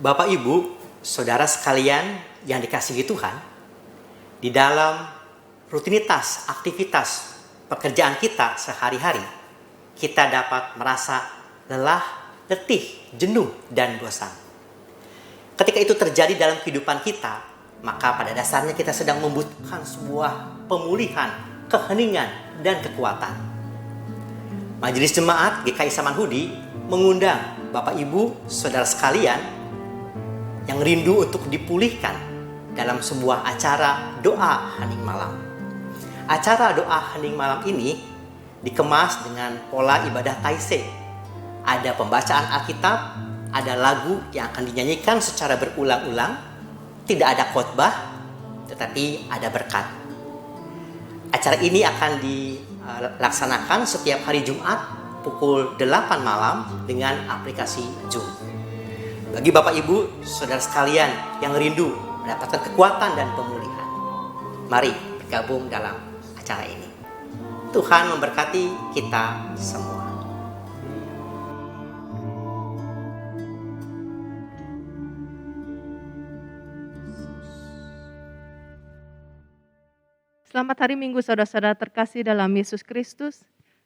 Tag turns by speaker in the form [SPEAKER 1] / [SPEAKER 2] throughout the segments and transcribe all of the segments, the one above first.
[SPEAKER 1] Bapak, Ibu, saudara sekalian yang dikasihi Tuhan, di dalam rutinitas, aktivitas, pekerjaan kita sehari-hari, kita dapat merasa lelah, letih, jenuh, dan bosan. Ketika itu terjadi dalam kehidupan kita, maka pada dasarnya kita sedang membutuhkan sebuah pemulihan, keheningan, dan kekuatan. Majelis Jemaat GKI Samanhudi mengundang Bapak, Ibu, saudara sekalian yang rindu untuk dipulihkan dalam sebuah acara doa hening malam. Acara doa hening malam ini dikemas dengan pola ibadah Taizé. Ada pembacaan Alkitab, ada lagu yang akan dinyanyikan secara berulang-ulang, tidak ada khotbah, tetapi ada berkat. Acara ini akan dilaksanakan setiap hari Jumat pukul 8 malam dengan aplikasi Zoom. Bagi Bapak, Ibu, saudara sekalian yang rindu mendapatkan kekuatan dan pemulihan, mari bergabung dalam acara ini. Tuhan memberkati kita semua.
[SPEAKER 2] Selamat hari Minggu saudara-saudara terkasih dalam Yesus Kristus.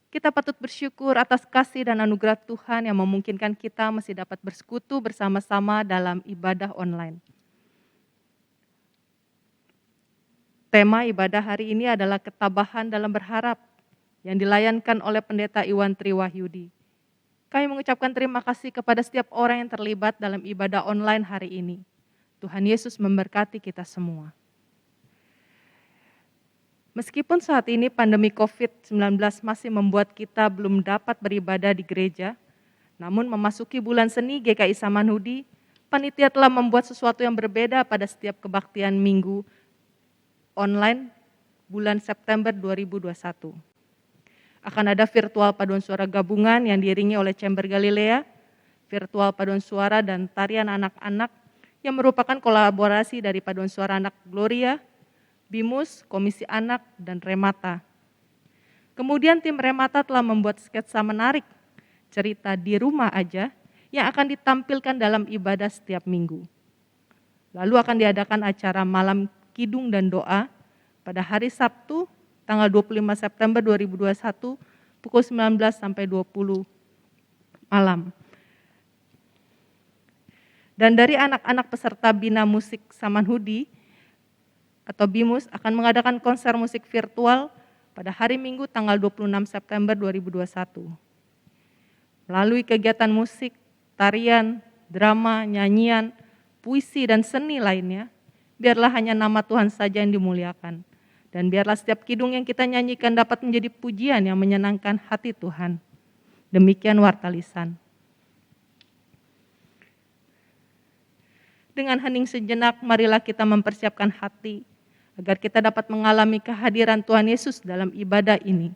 [SPEAKER 2] Kita patut bersyukur atas kasih dan anugerah Tuhan yang memungkinkan kita masih dapat bersekutu bersama-sama dalam ibadah online. Tema ibadah hari ini adalah ketabahan dalam berharap yang dilayankan oleh Pendeta Iwan Triwahyudi. Kami mengucapkan terima kasih kepada setiap orang yang terlibat dalam ibadah online hari ini. Tuhan Yesus memberkati kita semua. Meskipun saat ini pandemi COVID-19 masih membuat kita belum dapat beribadah di gereja, namun memasuki bulan seni GKI Samanhudi, panitia telah membuat sesuatu yang berbeda pada setiap kebaktian minggu online bulan September 2021. Akan ada virtual paduan suara gabungan yang diiringi oleh Chamber Galilea, virtual paduan suara dan tarian anak-anak yang merupakan kolaborasi dari paduan suara anak Gloria, Bimus, Komisi Anak, dan Remata. Kemudian tim Remata telah membuat sketsa menarik, cerita di rumah aja, yang akan ditampilkan dalam ibadah setiap minggu. Lalu akan diadakan acara malam kidung dan doa pada hari Sabtu, tanggal 25 September 2021, pukul 19 sampai 20 malam. Dan dari anak-anak peserta Bina Musik Samanhudi, atau BIMUS akan mengadakan konser musik virtual pada hari Minggu tanggal 26 September 2021. Melalui kegiatan musik, tarian, drama, nyanyian, puisi, dan seni lainnya, biarlah hanya nama Tuhan saja yang dimuliakan. Dan biarlah setiap kidung yang kita nyanyikan dapat menjadi pujian yang menyenangkan hati Tuhan. Demikian warta lisan. Dengan hening sejenak, marilah kita mempersiapkan hati, agar kita dapat mengalami kehadiran Tuhan Yesus dalam ibadah ini.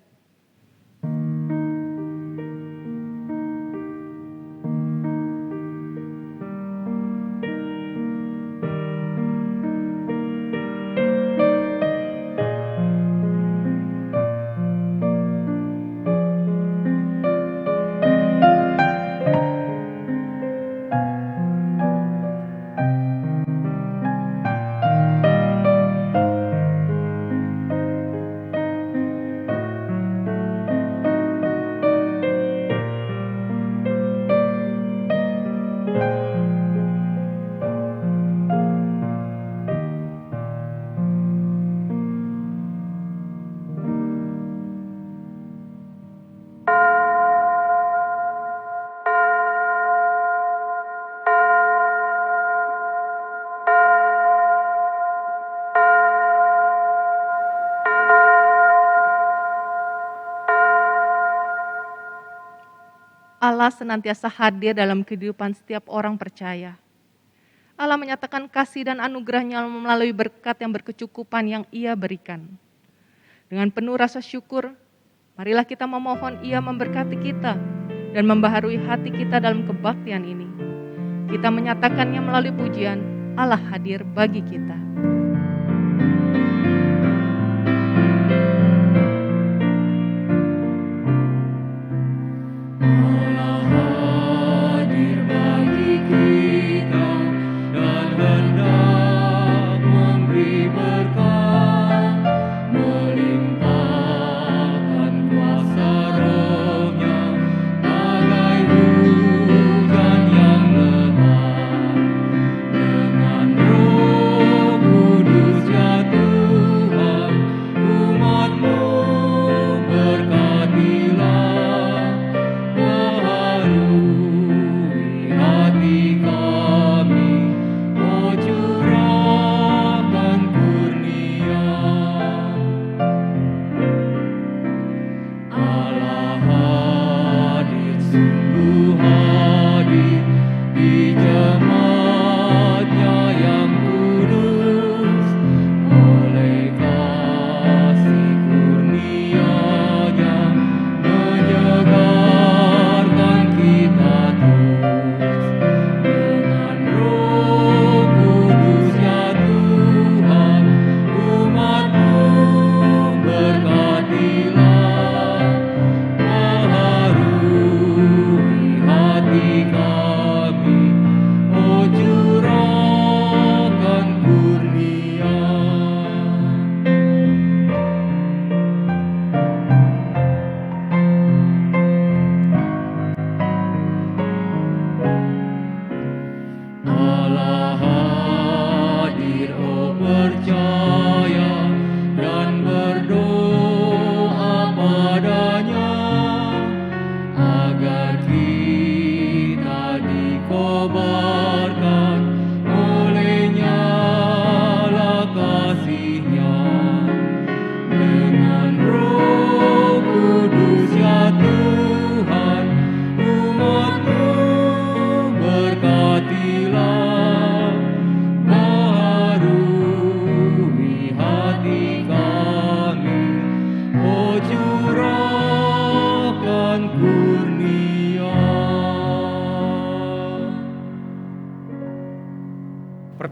[SPEAKER 2] Allah senantiasa hadir dalam kehidupan setiap orang percaya. Allah menyatakan kasih dan anugerah-Nya melalui berkat yang berkecukupan yang Ia berikan. Dengan penuh rasa syukur, marilah kita memohon Ia memberkati kita dan membaharui hati kita dalam kebaktian ini. Kita menyatakannya melalui pujian, Allah hadir bagi kita.
[SPEAKER 3] Allah hadir bagi kita.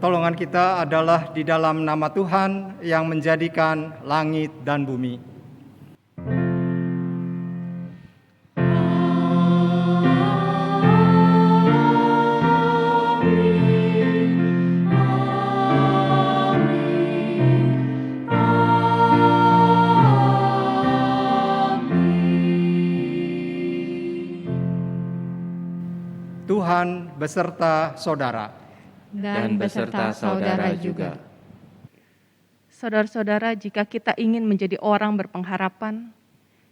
[SPEAKER 3] Pertolongan kita adalah di dalam nama Tuhan yang menjadikan langit dan bumi. Tuhan beserta saudara.
[SPEAKER 4] Dan beserta saudara juga.
[SPEAKER 2] Saudara-saudara, jika kita ingin menjadi orang berpengharapan,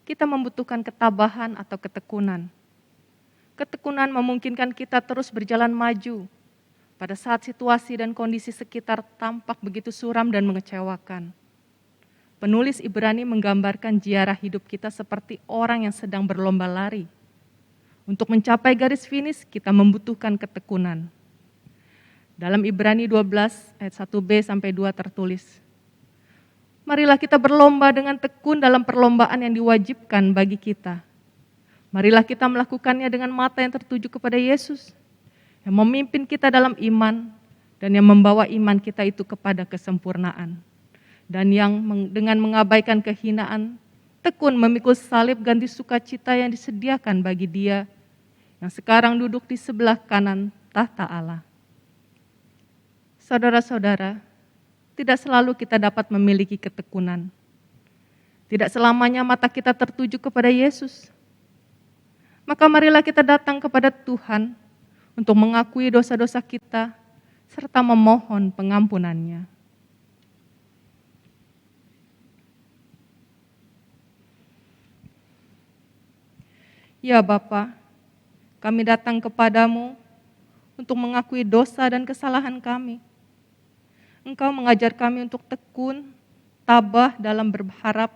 [SPEAKER 2] kita membutuhkan ketabahan atau ketekunan. Ketekunan memungkinkan kita terus berjalan maju pada saat situasi dan kondisi sekitar tampak begitu suram dan mengecewakan. Penulis Ibrani menggambarkan ziarah hidup kita seperti orang yang sedang berlomba lari. Untuk mencapai garis finish, kita membutuhkan ketekunan. Dalam Ibrani 12 ayat 1b sampai 2 tertulis, marilah kita berlomba dengan tekun dalam perlombaan yang diwajibkan bagi kita. Marilah kita melakukannya dengan mata yang tertuju kepada Yesus, yang memimpin kita dalam iman, dan yang membawa iman kita itu kepada kesempurnaan. Dan yang dengan mengabaikan kehinaan, tekun memikul salib ganti sukacita yang disediakan bagi Dia, yang sekarang duduk di sebelah kanan tahta Allah. Saudara-saudara, tidak selalu kita dapat memiliki ketekunan. Tidak selamanya mata kita tertuju kepada Yesus. Maka marilah kita datang kepada Tuhan untuk mengakui dosa-dosa kita serta memohon pengampunannya. Ya Bapa, kami datang kepadamu untuk mengakui dosa dan kesalahan kami. Engkau mengajar kami untuk tekun, tabah dalam berharap.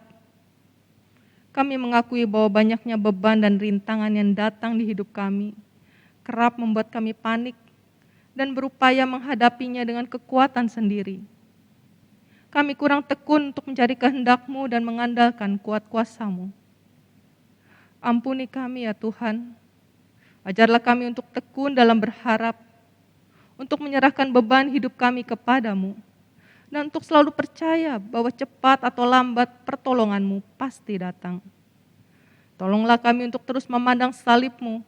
[SPEAKER 2] Kami mengakui bahwa banyaknya beban dan rintangan yang datang di hidup kami kerap membuat kami panik dan berupaya menghadapinya dengan kekuatan sendiri. Kami kurang tekun untuk mencari kehendak-Mu dan mengandalkan kuat kuasa-Mu. Ampuni kami ya Tuhan. Ajarlah kami untuk tekun dalam berharap, untuk menyerahkan beban hidup kami kepadamu, dan untuk selalu percaya bahwa cepat atau lambat pertolongan-Mu pasti datang. Tolonglah kami untuk terus memandang salib-Mu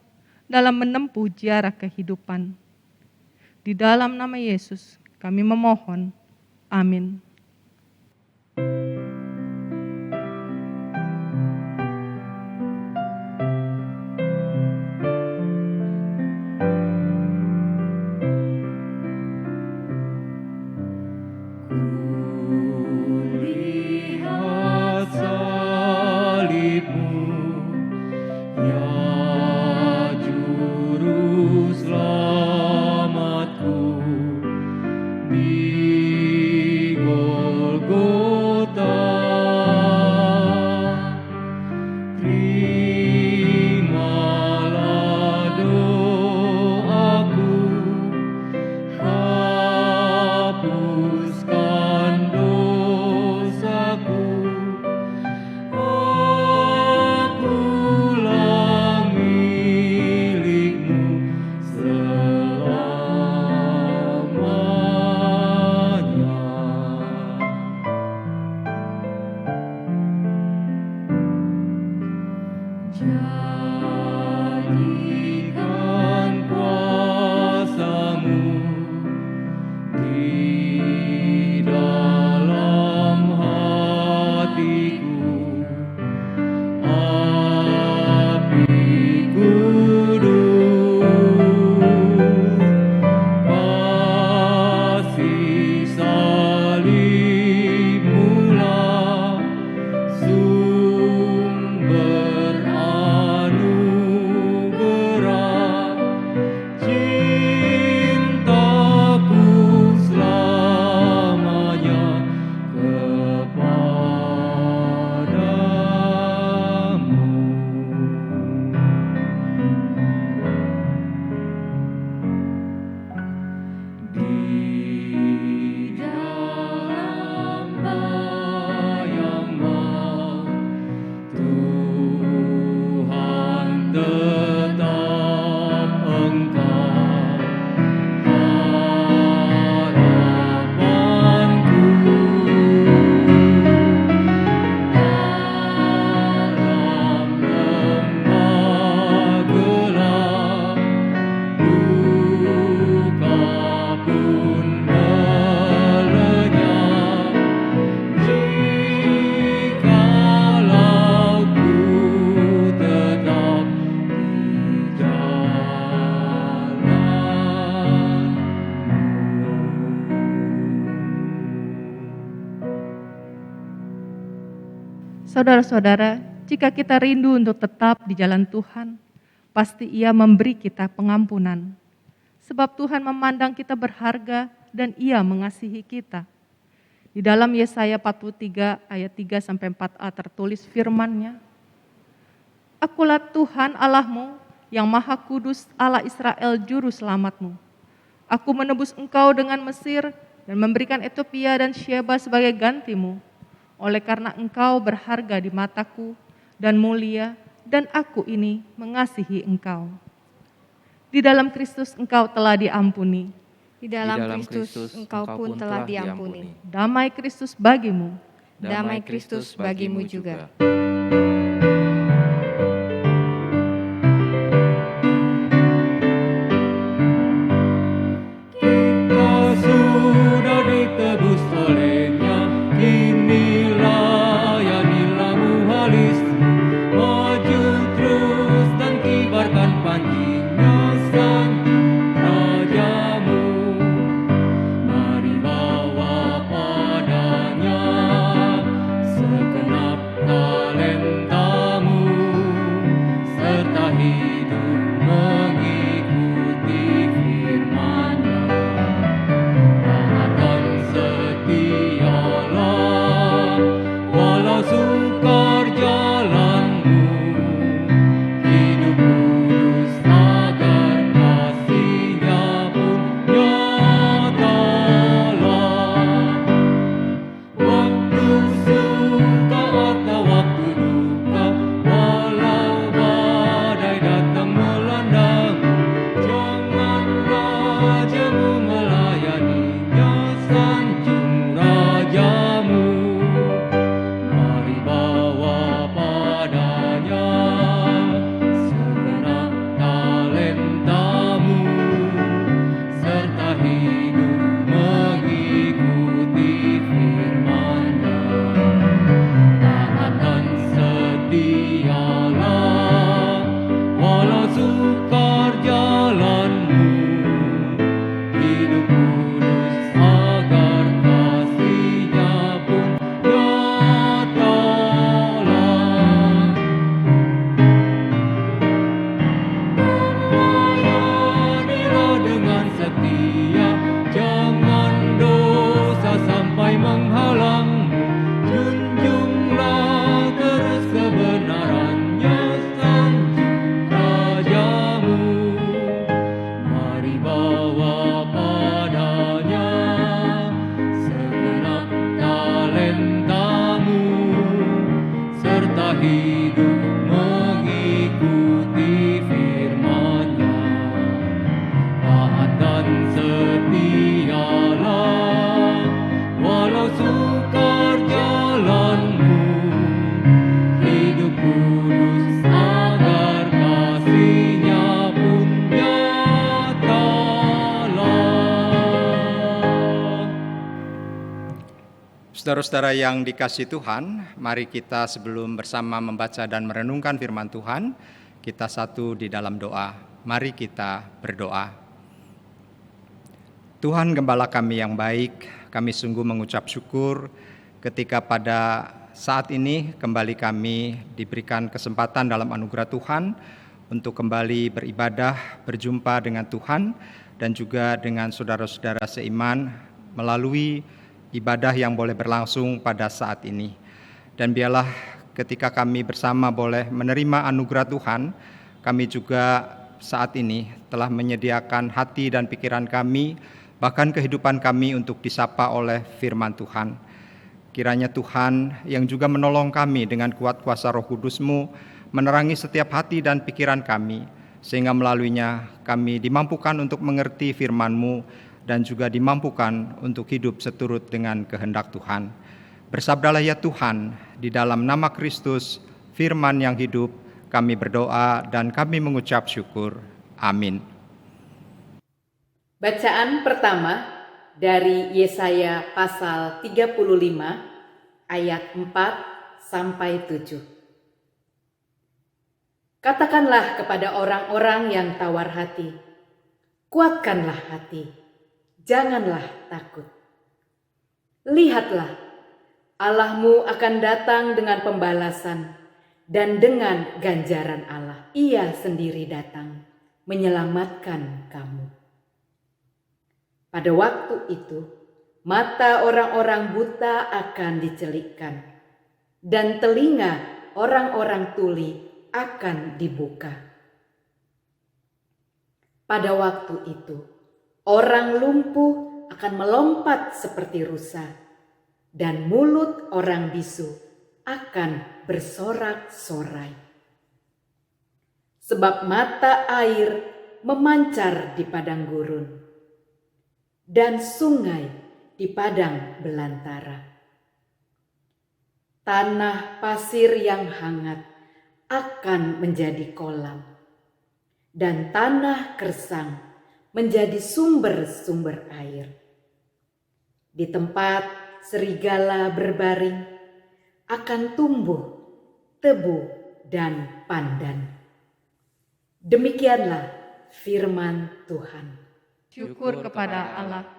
[SPEAKER 2] dalam menempuh ziarah kehidupan. Di dalam nama Yesus kami memohon. Amin.
[SPEAKER 4] Golgota
[SPEAKER 2] Saudara-saudara, jika kita rindu untuk tetap di jalan Tuhan, pasti Ia memberi kita pengampunan. Sebab Tuhan memandang kita berharga dan Ia mengasihi kita. Di dalam Yesaya 43 ayat 3-4a tertulis firman-Nya, Akulah Tuhan Allahmu yang Maha Kudus, Allah Israel juru selamatmu. Aku menebus engkau dengan Mesir dan memberikan Ethiopia dan Sheba sebagai gantimu. Oleh karena engkau berharga di mataku dan mulia, dan aku ini mengasihi engkau. Di dalam Kristus engkau telah diampuni.
[SPEAKER 4] Di dalam Kristus engkau pun telah diampuni.
[SPEAKER 2] Damai Kristus bagimu.
[SPEAKER 4] Damai Kristus bagimu juga.
[SPEAKER 5] Sudah ditebus olehnya, kini layanilah muhalismu. Maju terus dan kibarkan panjinya sang rajamu. Mari bawa padanya segenap talentamu, serta hidup mengikuti firman-Nya. Setialah walau sukar jalanmu, hidup kudus agar kasih-Nya pun nyatalah. Waktu suka atau waktu duka, walau badai datang melandangmu, janganlah jemu melayaninya sanjung rajamu. Mari bawa padanya segenap talentamu, serta hidup mengikuti firman-Nya. Taat dan setialah walau sukar jalanmu, hidup kudus agar kasih-Nya pun nyatalah. Layanilah dengan setia, jangan dosa sampai menghalangmu. Junjunglah terus kebenaran-Nya sanjung rajamu. Mari bawa padanya segenap talentamu, serta hidup mengikuti firman-Nya. Taat dan setialah walau sukar jalanmu, hidup kudus agar kasih-Nya pun nyatalah.
[SPEAKER 3] Saudara-saudara yang dikasihi Tuhan, mari kita sebelum bersama membaca dan merenungkan firman Tuhan, kita satu di dalam doa. Mari kita berdoa. Tuhan Gembala kami yang baik, kami sungguh mengucap syukur ketika pada saat ini kembali kami diberikan kesempatan dalam anugerah Tuhan untuk kembali beribadah, berjumpa dengan Tuhan dan juga dengan saudara-saudara seiman melalui ibadah yang boleh berlangsung pada saat ini. Dan biarlah ketika kami bersama boleh menerima anugerah Tuhan, kami juga saat ini telah menyediakan hati dan pikiran kami, bahkan kehidupan kami untuk disapa oleh firman Tuhan. Kiranya Tuhan yang juga menolong kami dengan kuat kuasa Roh Kudus-Mu, menerangi setiap hati dan pikiran kami, sehingga melaluinya kami dimampukan untuk mengerti firman-Mu dan juga dimampukan untuk hidup seturut dengan kehendak Tuhan. Bersabdalah ya Tuhan, di dalam nama Kristus, firman yang hidup, kami berdoa dan kami mengucap syukur. Amin.
[SPEAKER 6] Bacaan pertama dari Yesaya pasal 35 ayat 4-7. Katakanlah kepada orang-orang yang tawar hati, kuatkanlah hati, janganlah takut. Lihatlah, Allahmu akan datang dengan pembalasan dan dengan ganjaran Allah. Ia sendiri datang menyelamatkan kamu. Pada waktu itu, mata orang-orang buta akan dicelikkan dan telinga orang-orang tuli akan dibuka. Pada waktu itu, orang lumpuh akan melompat seperti rusa, dan mulut orang bisu akan bersorak-sorai. Sebab mata air memancar di padang gurun, dan sungai di padang belantara. Tanah pasir yang hangat akan menjadi kolam, dan tanah gersang menjadi sumber-sumber air. Di tempat serigala berbaring akan tumbuh tebu dan pandan. Demikianlah firman Tuhan.
[SPEAKER 2] Syukur kepada Allah.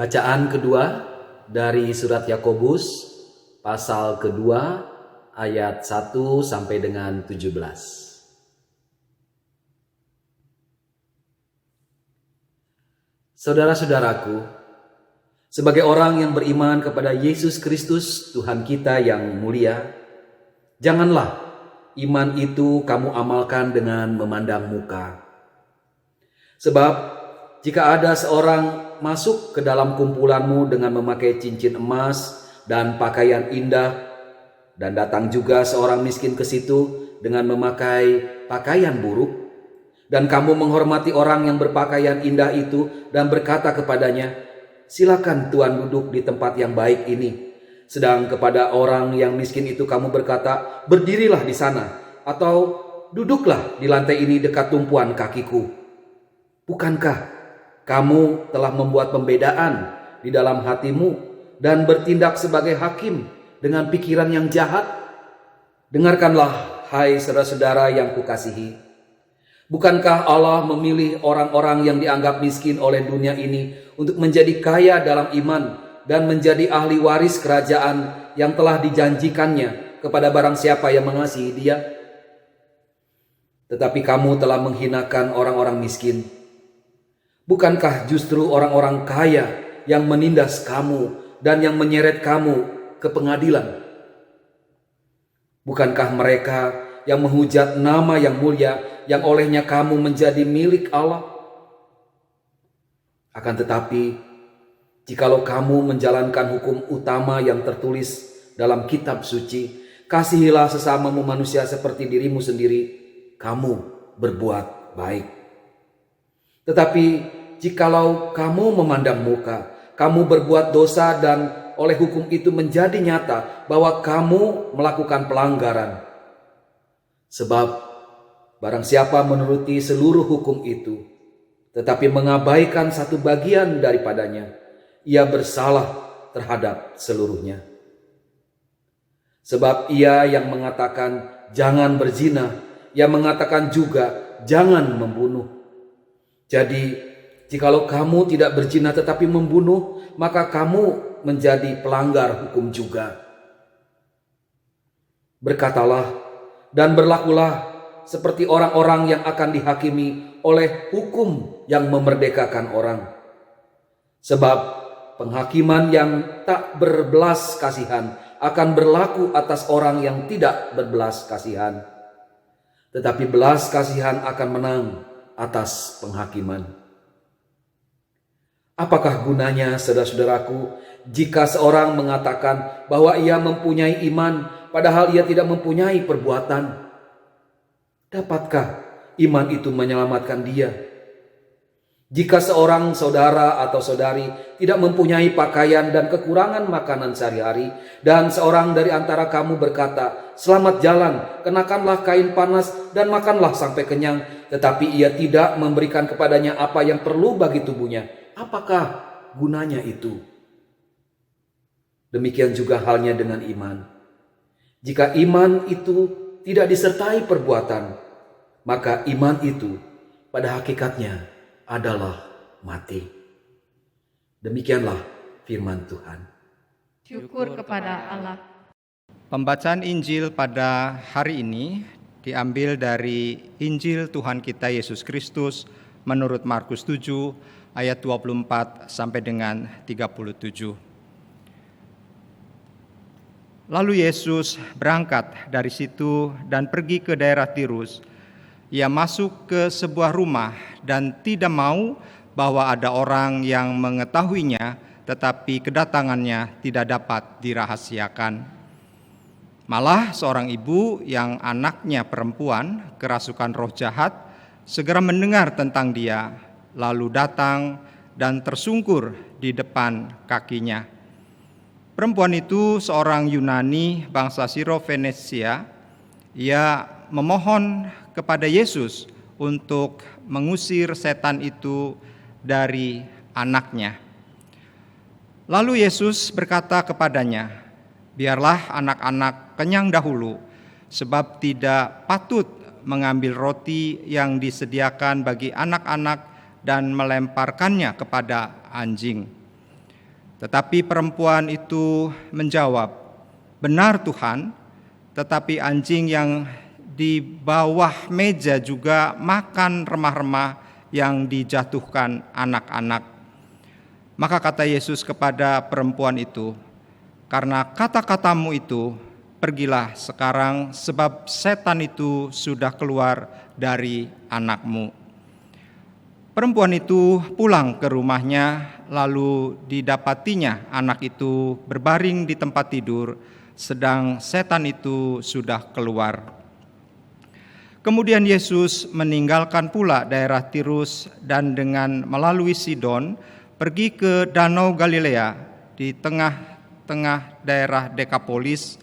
[SPEAKER 7] Bacaan kedua dari surat Yakobus pasal kedua ayat 1 sampai dengan 17. Saudara-saudaraku, sebagai orang yang beriman kepada Yesus Kristus Tuhan kita yang mulia, janganlah iman itu kamu amalkan dengan memandang muka. Sebab jika ada seorang masuk ke dalam kumpulanmu dengan memakai cincin emas dan pakaian indah, dan datang juga seorang miskin ke situ dengan memakai pakaian buruk, dan kamu menghormati orang yang berpakaian indah itu dan berkata kepadanya, "Silakan Tuan duduk di tempat yang baik ini." Sedang kepada orang yang miskin itu kamu berkata, "Berdirilah di sana," atau "Duduklah di lantai ini dekat tumpuan kakiku." Bukankah kamu telah membuat pembedaan di dalam hatimu dan bertindak sebagai hakim dengan pikiran yang jahat? Dengarkanlah, hai saudara-saudara yang kukasihi. Bukankah Allah memilih orang-orang yang dianggap miskin oleh dunia ini untuk menjadi kaya dalam iman dan menjadi ahli waris kerajaan yang telah dijanjikannya kepada barang siapa yang mengasihi Dia? Tetapi kamu telah menghinakan orang-orang miskin. Bukankah justru orang-orang kaya yang menindas kamu dan yang menyeret kamu ke pengadilan? Bukankah mereka yang menghujat nama yang mulia yang olehnya kamu menjadi milik Allah? Akan tetapi, jikalau kamu menjalankan hukum utama yang tertulis dalam kitab suci, kasihilah sesamamu manusia seperti dirimu sendiri, kamu berbuat baik. Tetapi jikalau kamu memandang muka, kamu berbuat dosa dan oleh hukum itu menjadi nyata bahwa kamu melakukan pelanggaran. Sebab barang siapa menuruti seluruh hukum itu, tetapi mengabaikan satu bagian daripadanya, ia bersalah terhadap seluruhnya. Sebab ia yang mengatakan jangan berzina, ia mengatakan juga jangan membunuh. Jadi jikalau kamu tidak berzina tetapi membunuh, maka kamu menjadi pelanggar hukum juga. Berkatalah dan berlakulah seperti orang-orang yang akan dihakimi oleh hukum yang memerdekakan orang. Sebab penghakiman yang tak berbelas kasihan akan berlaku atas orang yang tidak berbelas kasihan. Tetapi belas kasihan akan menang atas penghakiman. Apakah gunanya, saudara-saudaraku, jika seorang mengatakan bahwa ia mempunyai iman, padahal ia tidak mempunyai perbuatan? Dapatkah iman itu menyelamatkan dia? Jika seorang saudara atau saudari tidak mempunyai pakaian dan kekurangan makanan sehari-hari, dan seorang dari antara kamu berkata, "Selamat jalan, kenakanlah kain panas dan makanlah sampai kenyang," tetapi ia tidak memberikan kepadanya apa yang perlu bagi tubuhnya, apakah gunanya itu? Demikian juga halnya dengan iman. Jika iman itu tidak disertai perbuatan, maka iman itu pada hakikatnya adalah mati. Demikianlah firman Tuhan.
[SPEAKER 2] Syukur kepada Allah.
[SPEAKER 3] Pembacaan Injil pada hari ini diambil dari Injil Tuhan kita Yesus Kristus menurut Markus 7 ayat 24 sampai dengan 37. Lalu Yesus berangkat dari situ dan pergi ke daerah Tirus. Ia masuk ke sebuah rumah dan tidak mau bahwa ada orang yang mengetahuinya, tetapi kedatangannya tidak dapat dirahasiakan. Malah seorang ibu yang anaknya perempuan kerasukan roh jahat segera mendengar tentang dia, lalu datang dan tersungkur di depan kakinya. Perempuan itu seorang Yunani bangsa Siro-Fenesia. Ia memohon kepada Yesus untuk mengusir setan itu dari anaknya. Lalu Yesus berkata kepadanya, "Biarlah anak-anak kenyang dahulu, sebab tidak patut mengambil roti yang disediakan bagi anak-anak dan melemparkannya kepada anjing." Tetapi perempuan itu menjawab, "Benar Tuhan, tetapi anjing yang di bawah meja juga makan remah-remah yang dijatuhkan anak-anak." Maka kata Yesus kepada perempuan itu, "Karena kata-katamu itu, pergilah sekarang, sebab setan itu sudah keluar dari anakmu." Perempuan itu pulang ke rumahnya, lalu didapatinya anak itu berbaring di tempat tidur, sedang setan itu sudah keluar. Kemudian Yesus meninggalkan pula daerah Tirus dan dengan melalui Sidon, pergi ke Danau Galilea di tengah-tengah daerah Dekapolis.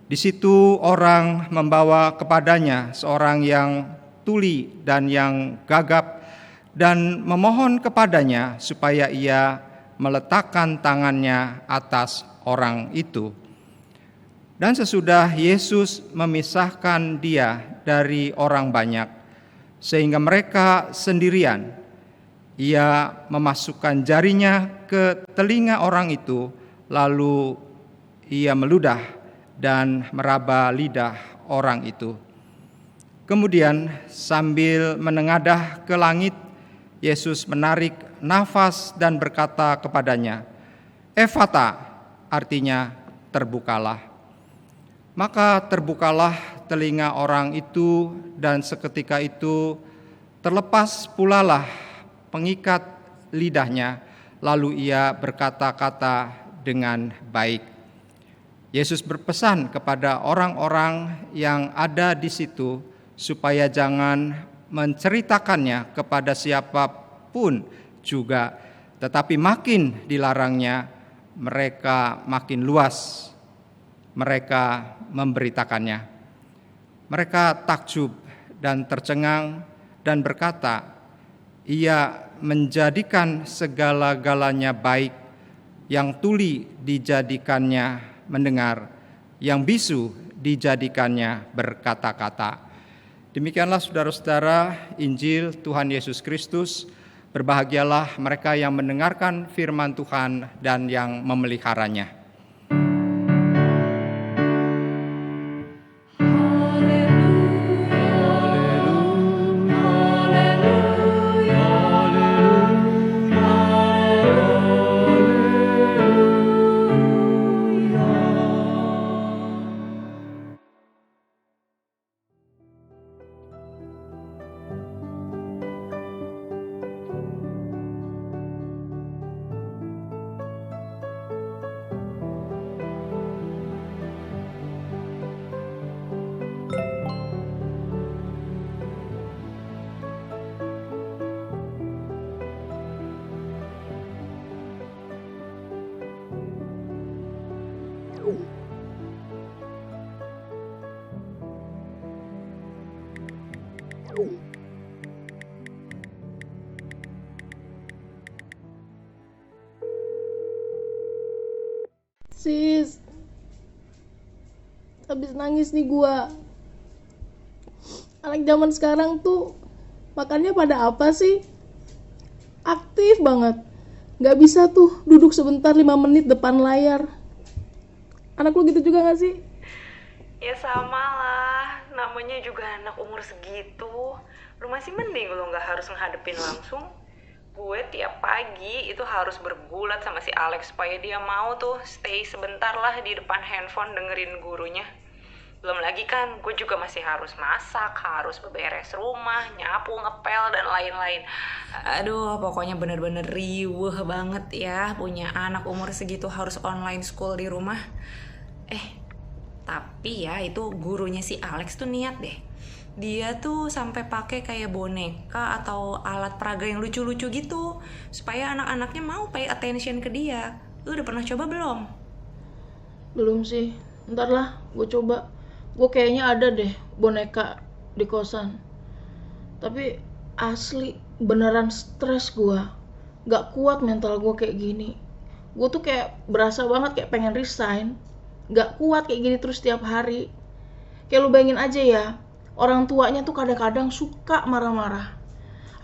[SPEAKER 3] Di situ orang membawa kepadanya seorang yang tuli dan yang gagap dan memohon kepadanya supaya ia meletakkan tangannya atas orang itu. Dan sesudah Yesus memisahkan dia dari orang banyak, sehingga mereka sendirian, ia memasukkan jarinya ke telinga orang itu, lalu ia meludah dan meraba lidah orang itu. Kemudian sambil menengadah ke langit, Yesus menarik nafas dan berkata kepadanya, "Efata," artinya terbukalah. Maka terbukalah telinga orang itu, dan seketika itu terlepas pulalah pengikat lidahnya, lalu ia berkata-kata dengan baik. Yesus berpesan kepada orang-orang yang ada di situ supaya jangan menceritakannya kepada siapapun juga, tetapi makin dilarangnya, mereka makin luas mereka memberitakannya. Mereka takjub dan tercengang dan berkata, "Ia menjadikan segala-galanya baik, yang tuli dijadikannya mendengar, yang bisu dijadikannya berkata-kata." Demikianlah saudara-saudara Injil Tuhan Yesus Kristus. Berbahagialah mereka yang mendengarkan firman Tuhan dan yang memeliharanya.
[SPEAKER 8] Sis, habis nangis nih gua. Anak zaman sekarang tuh makannya pada apa sih? Aktif banget. Gak bisa tuh duduk sebentar 5 menit depan layar. Anak lu gitu juga gak sih?
[SPEAKER 9] Ya sama lah, namanya juga anak umur segitu. Lu masih mending lu gak harus ngadepin langsung. Gue tiap pagi itu harus bergulat sama si Alex supaya dia mau tuh stay sebentar lah di depan handphone dengerin gurunya. Belum lagi kan gue juga masih harus masak, harus beberes rumah, nyapu, ngepel, dan lain-lain. Aduh, pokoknya bener-bener riweuh banget ya punya anak umur segitu harus online school di rumah. Tapi ya itu gurunya si Alex tuh niat deh. Dia tuh sampai pakai kayak boneka atau alat peraga yang lucu-lucu gitu supaya anak-anaknya mau pay attention ke dia. Lu udah pernah coba belum?
[SPEAKER 8] Belum sih, ntar lah gue coba. Gue kayaknya ada deh boneka di kosan. Tapi asli beneran stres gue. Gak kuat mental gue kayak gini. Gue tuh kayak berasa banget kayak pengen resign. Gak kuat kayak gini terus tiap hari. Kayak lu bayangin aja ya, orang tuanya tuh kadang-kadang suka marah-marah.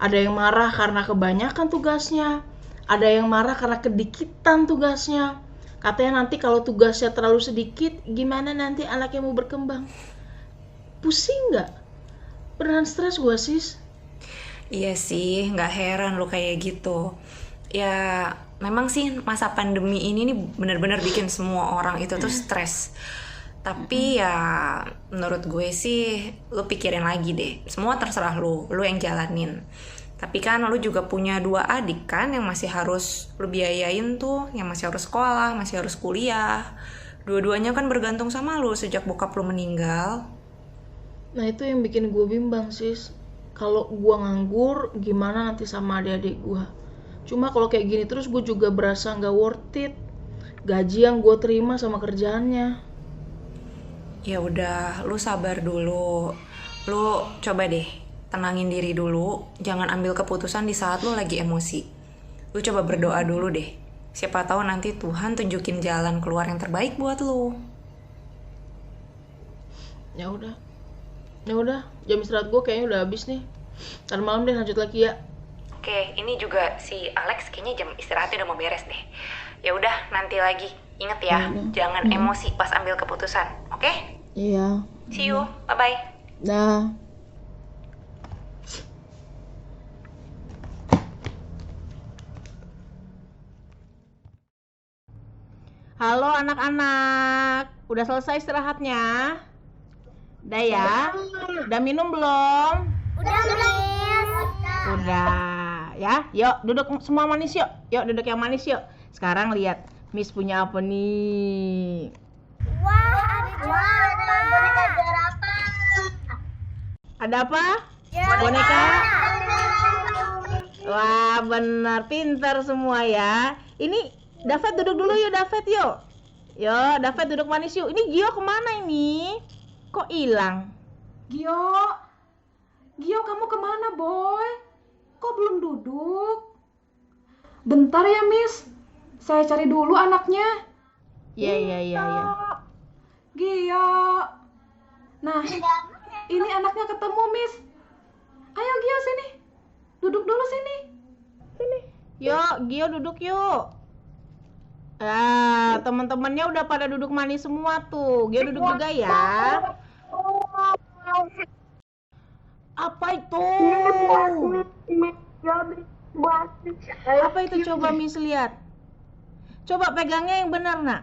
[SPEAKER 8] Ada yang marah karena kebanyakan tugasnya. Ada yang marah karena kedikitan tugasnya. Katanya nanti kalau tugasnya terlalu sedikit, gimana nanti anaknya mau berkembang? Pusing nggak? Beneran stres gue, sis.
[SPEAKER 9] Iya sih, nggak heran lo kayak gitu. Ya, memang sih masa pandemi ini nih bener-bener bikin semua orang itu tuh stres. Tapi ya menurut gue sih lu pikirin lagi deh. Semua terserah lu yang jalanin. Tapi kan lu juga punya 2 adik kan yang masih harus lu biayain tuh, yang masih harus sekolah, masih harus kuliah. Dua-duanya kan bergantung sama lu sejak bokap lu meninggal.
[SPEAKER 8] Nah itu yang bikin gue bimbang, sis. Kalau gue nganggur, gimana nanti sama adik-adik gue? Cuma kalau kayak gini terus gue juga berasa gak worth it. Gaji yang gue terima sama kerjaannya.
[SPEAKER 9] Ya udah, lu sabar dulu. Lu coba deh tenangin diri dulu. Jangan ambil keputusan di saat lu lagi emosi. Lu coba berdoa dulu deh. Siapa tahu nanti Tuhan tunjukin jalan keluar yang terbaik buat lu.
[SPEAKER 8] Ya udah, jam istirahat gue kayaknya udah habis nih. Ntar malam deh lanjut lagi ya.
[SPEAKER 9] Oke, ini juga si Alex kayaknya jam istirahatnya udah mau beres deh. Ya udah, nanti lagi. Ingat ya, jangan emosi pas ambil keputusan, oke?
[SPEAKER 8] Iya.
[SPEAKER 9] See you, bye-bye.
[SPEAKER 8] Dah. Halo anak-anak, udah selesai istirahatnya? Udah ya? Udah minum belum?
[SPEAKER 10] Udah, Miss.
[SPEAKER 8] Udah, ya. Yuk, duduk semua manis yuk. Yuk, duduk yang manis yuk. Sekarang lihat, Miss punya apa nih?
[SPEAKER 10] Wah, ada boneka jerapah.
[SPEAKER 8] Ada apa?
[SPEAKER 10] Jerapah.
[SPEAKER 8] Boneka? Wah, benar, pintar semua ya. Ini David duduk dulu yuk, David yuk. Yuk, David duduk manis yuk. Ini Gio kemana ini? Kok hilang?
[SPEAKER 11] Gio kamu kemana boy? Kok belum duduk? Bentar ya Miss, saya cari dulu anaknya.
[SPEAKER 8] Iya.
[SPEAKER 11] Gio. Nah, ini anaknya ketemu Miss. Ayo Gio sini, duduk dulu sini.
[SPEAKER 8] Yuk, Gio duduk yuk. Ah, teman-temannya udah pada duduk manis semua tuh. Gio duduk juga ya. Apa itu? Apa itu coba Miss lihat? Coba pegangnya yang benar, Nak.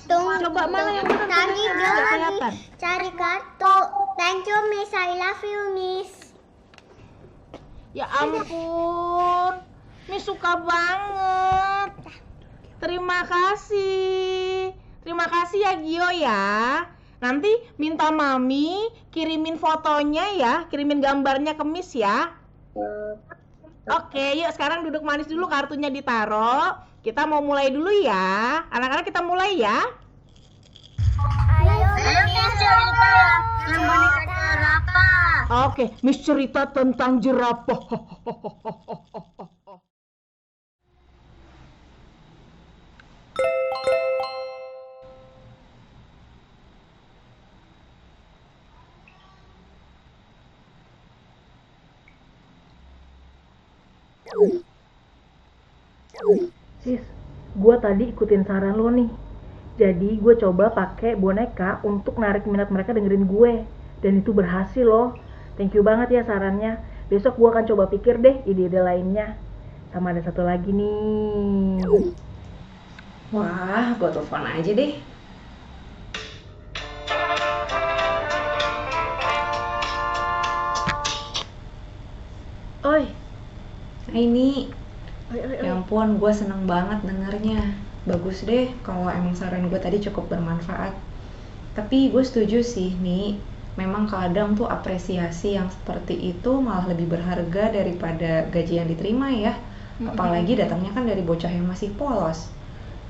[SPEAKER 8] Coba mana yang benar?
[SPEAKER 10] Tadi
[SPEAKER 8] Nggak kelihatan.
[SPEAKER 10] cari kartu. Thank you, Miss. I love you, Miss.
[SPEAKER 8] Ya ampun, Miss suka banget. Terima kasih ya Gio ya. Nanti minta Mami kirimin fotonya ya, kirimin gambarnya ke Miss ya. Oke, yuk sekarang duduk manis dulu, kartunya ditaruh. Kita mau mulai dulu ya. Anak-anak kita mulai ya.
[SPEAKER 10] Ayo, Miss, cerita yang boneka jerapah.
[SPEAKER 8] Oke, Miss cerita tentang jerapah.
[SPEAKER 12] Sis, gue tadi ikutin saran lo nih. Jadi gue coba pakai boneka untuk narik minat mereka dengerin gue. Dan itu berhasil loh. Thank you banget ya sarannya. Besok gue akan coba pikir deh ide-ide lainnya. Sama ada satu lagi nih.
[SPEAKER 9] Wah, gue telepon aja deh.
[SPEAKER 12] Oi.
[SPEAKER 9] Ini
[SPEAKER 12] Oi.
[SPEAKER 9] ya ampun, gue seneng banget dengernya. Bagus deh kalau emang saran gue tadi cukup bermanfaat. Tapi gue setuju sih nih, memang kadang tuh apresiasi yang seperti itu malah lebih berharga daripada gaji yang diterima ya. Apalagi datangnya kan dari bocah yang masih polos.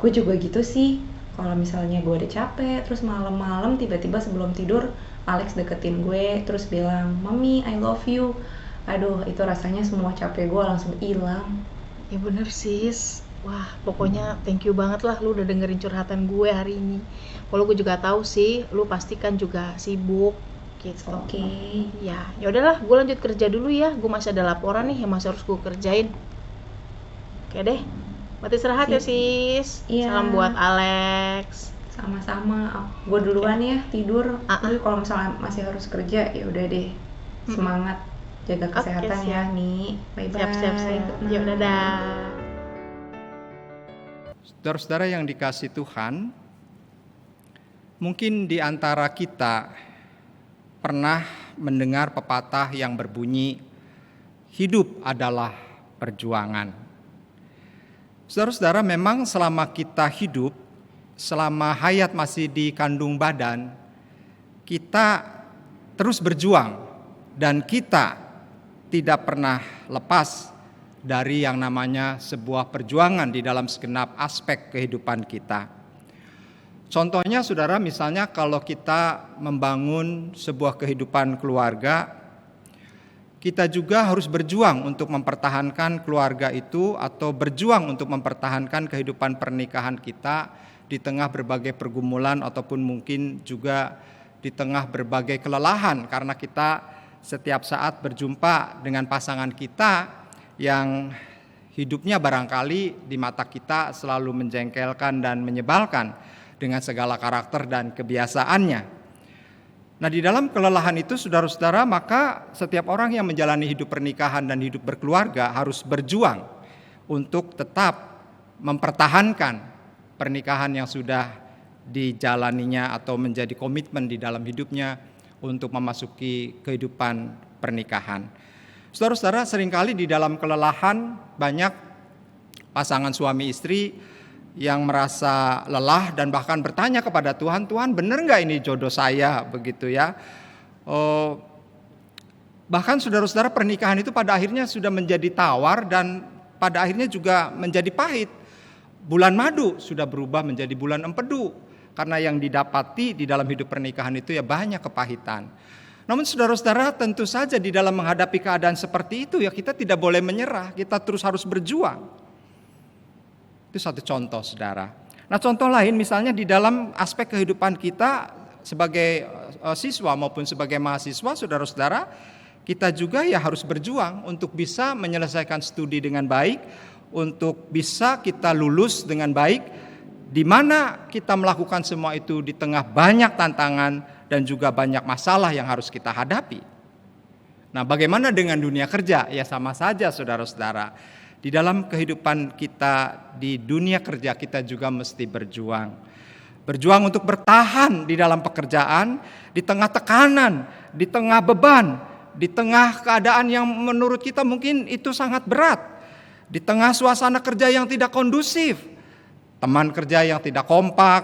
[SPEAKER 9] Gue juga gitu sih, kalau misalnya gue udah capek, terus malam-malam tiba-tiba sebelum tidur Alex deketin gue, terus bilang, "Mami, I love you." Aduh, itu rasanya semua capek gue langsung hilang.
[SPEAKER 8] Ya bener sis. Wah, pokoknya thank you banget lah lu udah dengerin curhatan gue hari ini. Kalau gue juga tahu sih, lu pasti kan juga sibuk. gitu.
[SPEAKER 4] Oke.
[SPEAKER 8] Ya udahlah, gue lanjut kerja dulu ya. Gue masih ada laporan nih yang masih harus gue kerjain. Oke deh. Mati istirahat ya sis.
[SPEAKER 4] Iya.
[SPEAKER 8] Salam buat Alex.
[SPEAKER 4] Sama-sama. Gue duluan ya tidur. Tapi kalau misalnya masih harus kerja ya udah deh. Semangat. Jaga kesehatan ya, Ni. Bye-bye.
[SPEAKER 8] Siap. Yuk, dadah.
[SPEAKER 3] Saudara-saudara yang dikasihi Tuhan, mungkin di antara kita pernah mendengar pepatah yang berbunyi, hidup adalah perjuangan. Saudara-saudara, memang selama kita hidup, selama hayat masih di kandung badan, kita terus berjuang dan kita tidak pernah lepas dari yang namanya sebuah perjuangan di dalam segenap aspek kehidupan kita. Contohnya saudara, misalnya kalau kita membangun sebuah kehidupan keluarga, kita juga harus berjuang untuk mempertahankan keluarga itu atau berjuang untuk mempertahankan kehidupan pernikahan kita di tengah berbagai pergumulan ataupun mungkin juga di tengah berbagai kelelahan karena kita setiap saat berjumpa dengan pasangan kita yang hidupnya barangkali di mata kita selalu menjengkelkan dan menyebalkan dengan segala karakter dan kebiasaannya. Nah, di dalam kelelahan itu saudara-saudara, maka setiap orang yang menjalani hidup pernikahan dan hidup berkeluarga harus berjuang untuk tetap mempertahankan pernikahan yang sudah dijalaninya atau menjadi komitmen di dalam hidupnya untuk memasuki kehidupan pernikahan. Saudara-saudara, seringkali di dalam kelelahan banyak pasangan suami istri yang merasa lelah dan bahkan bertanya kepada Tuhan, Tuhan benar nggak ini jodoh saya begitu ya? Bahkan saudara-saudara, pernikahan itu pada akhirnya sudah menjadi tawar dan pada akhirnya juga menjadi pahit. Bulan madu sudah berubah menjadi bulan empedu karena yang didapati di dalam hidup pernikahan itu ya banyak kepahitan. Namun saudara-saudara, tentu saja di dalam menghadapi keadaan seperti itu ya kita tidak boleh menyerah, kita terus harus berjuang. Itu satu contoh, saudara. Nah, contoh lain misalnya di dalam aspek kehidupan kita sebagai siswa maupun sebagai mahasiswa, saudara-saudara, kita juga ya harus berjuang untuk bisa menyelesaikan studi dengan baik, untuk bisa kita lulus dengan baik, di mana kita melakukan semua itu di tengah banyak tantangan dan juga banyak masalah yang harus kita hadapi. Nah, bagaimana dengan dunia kerja? Ya sama saja, saudara-saudara. Di dalam kehidupan kita di dunia kerja kita juga mesti berjuang. Berjuang untuk bertahan di dalam pekerjaan, di tengah tekanan, di tengah beban, di tengah keadaan yang menurut kita mungkin itu sangat berat, di tengah suasana kerja yang tidak kondusif, teman kerja yang tidak kompak,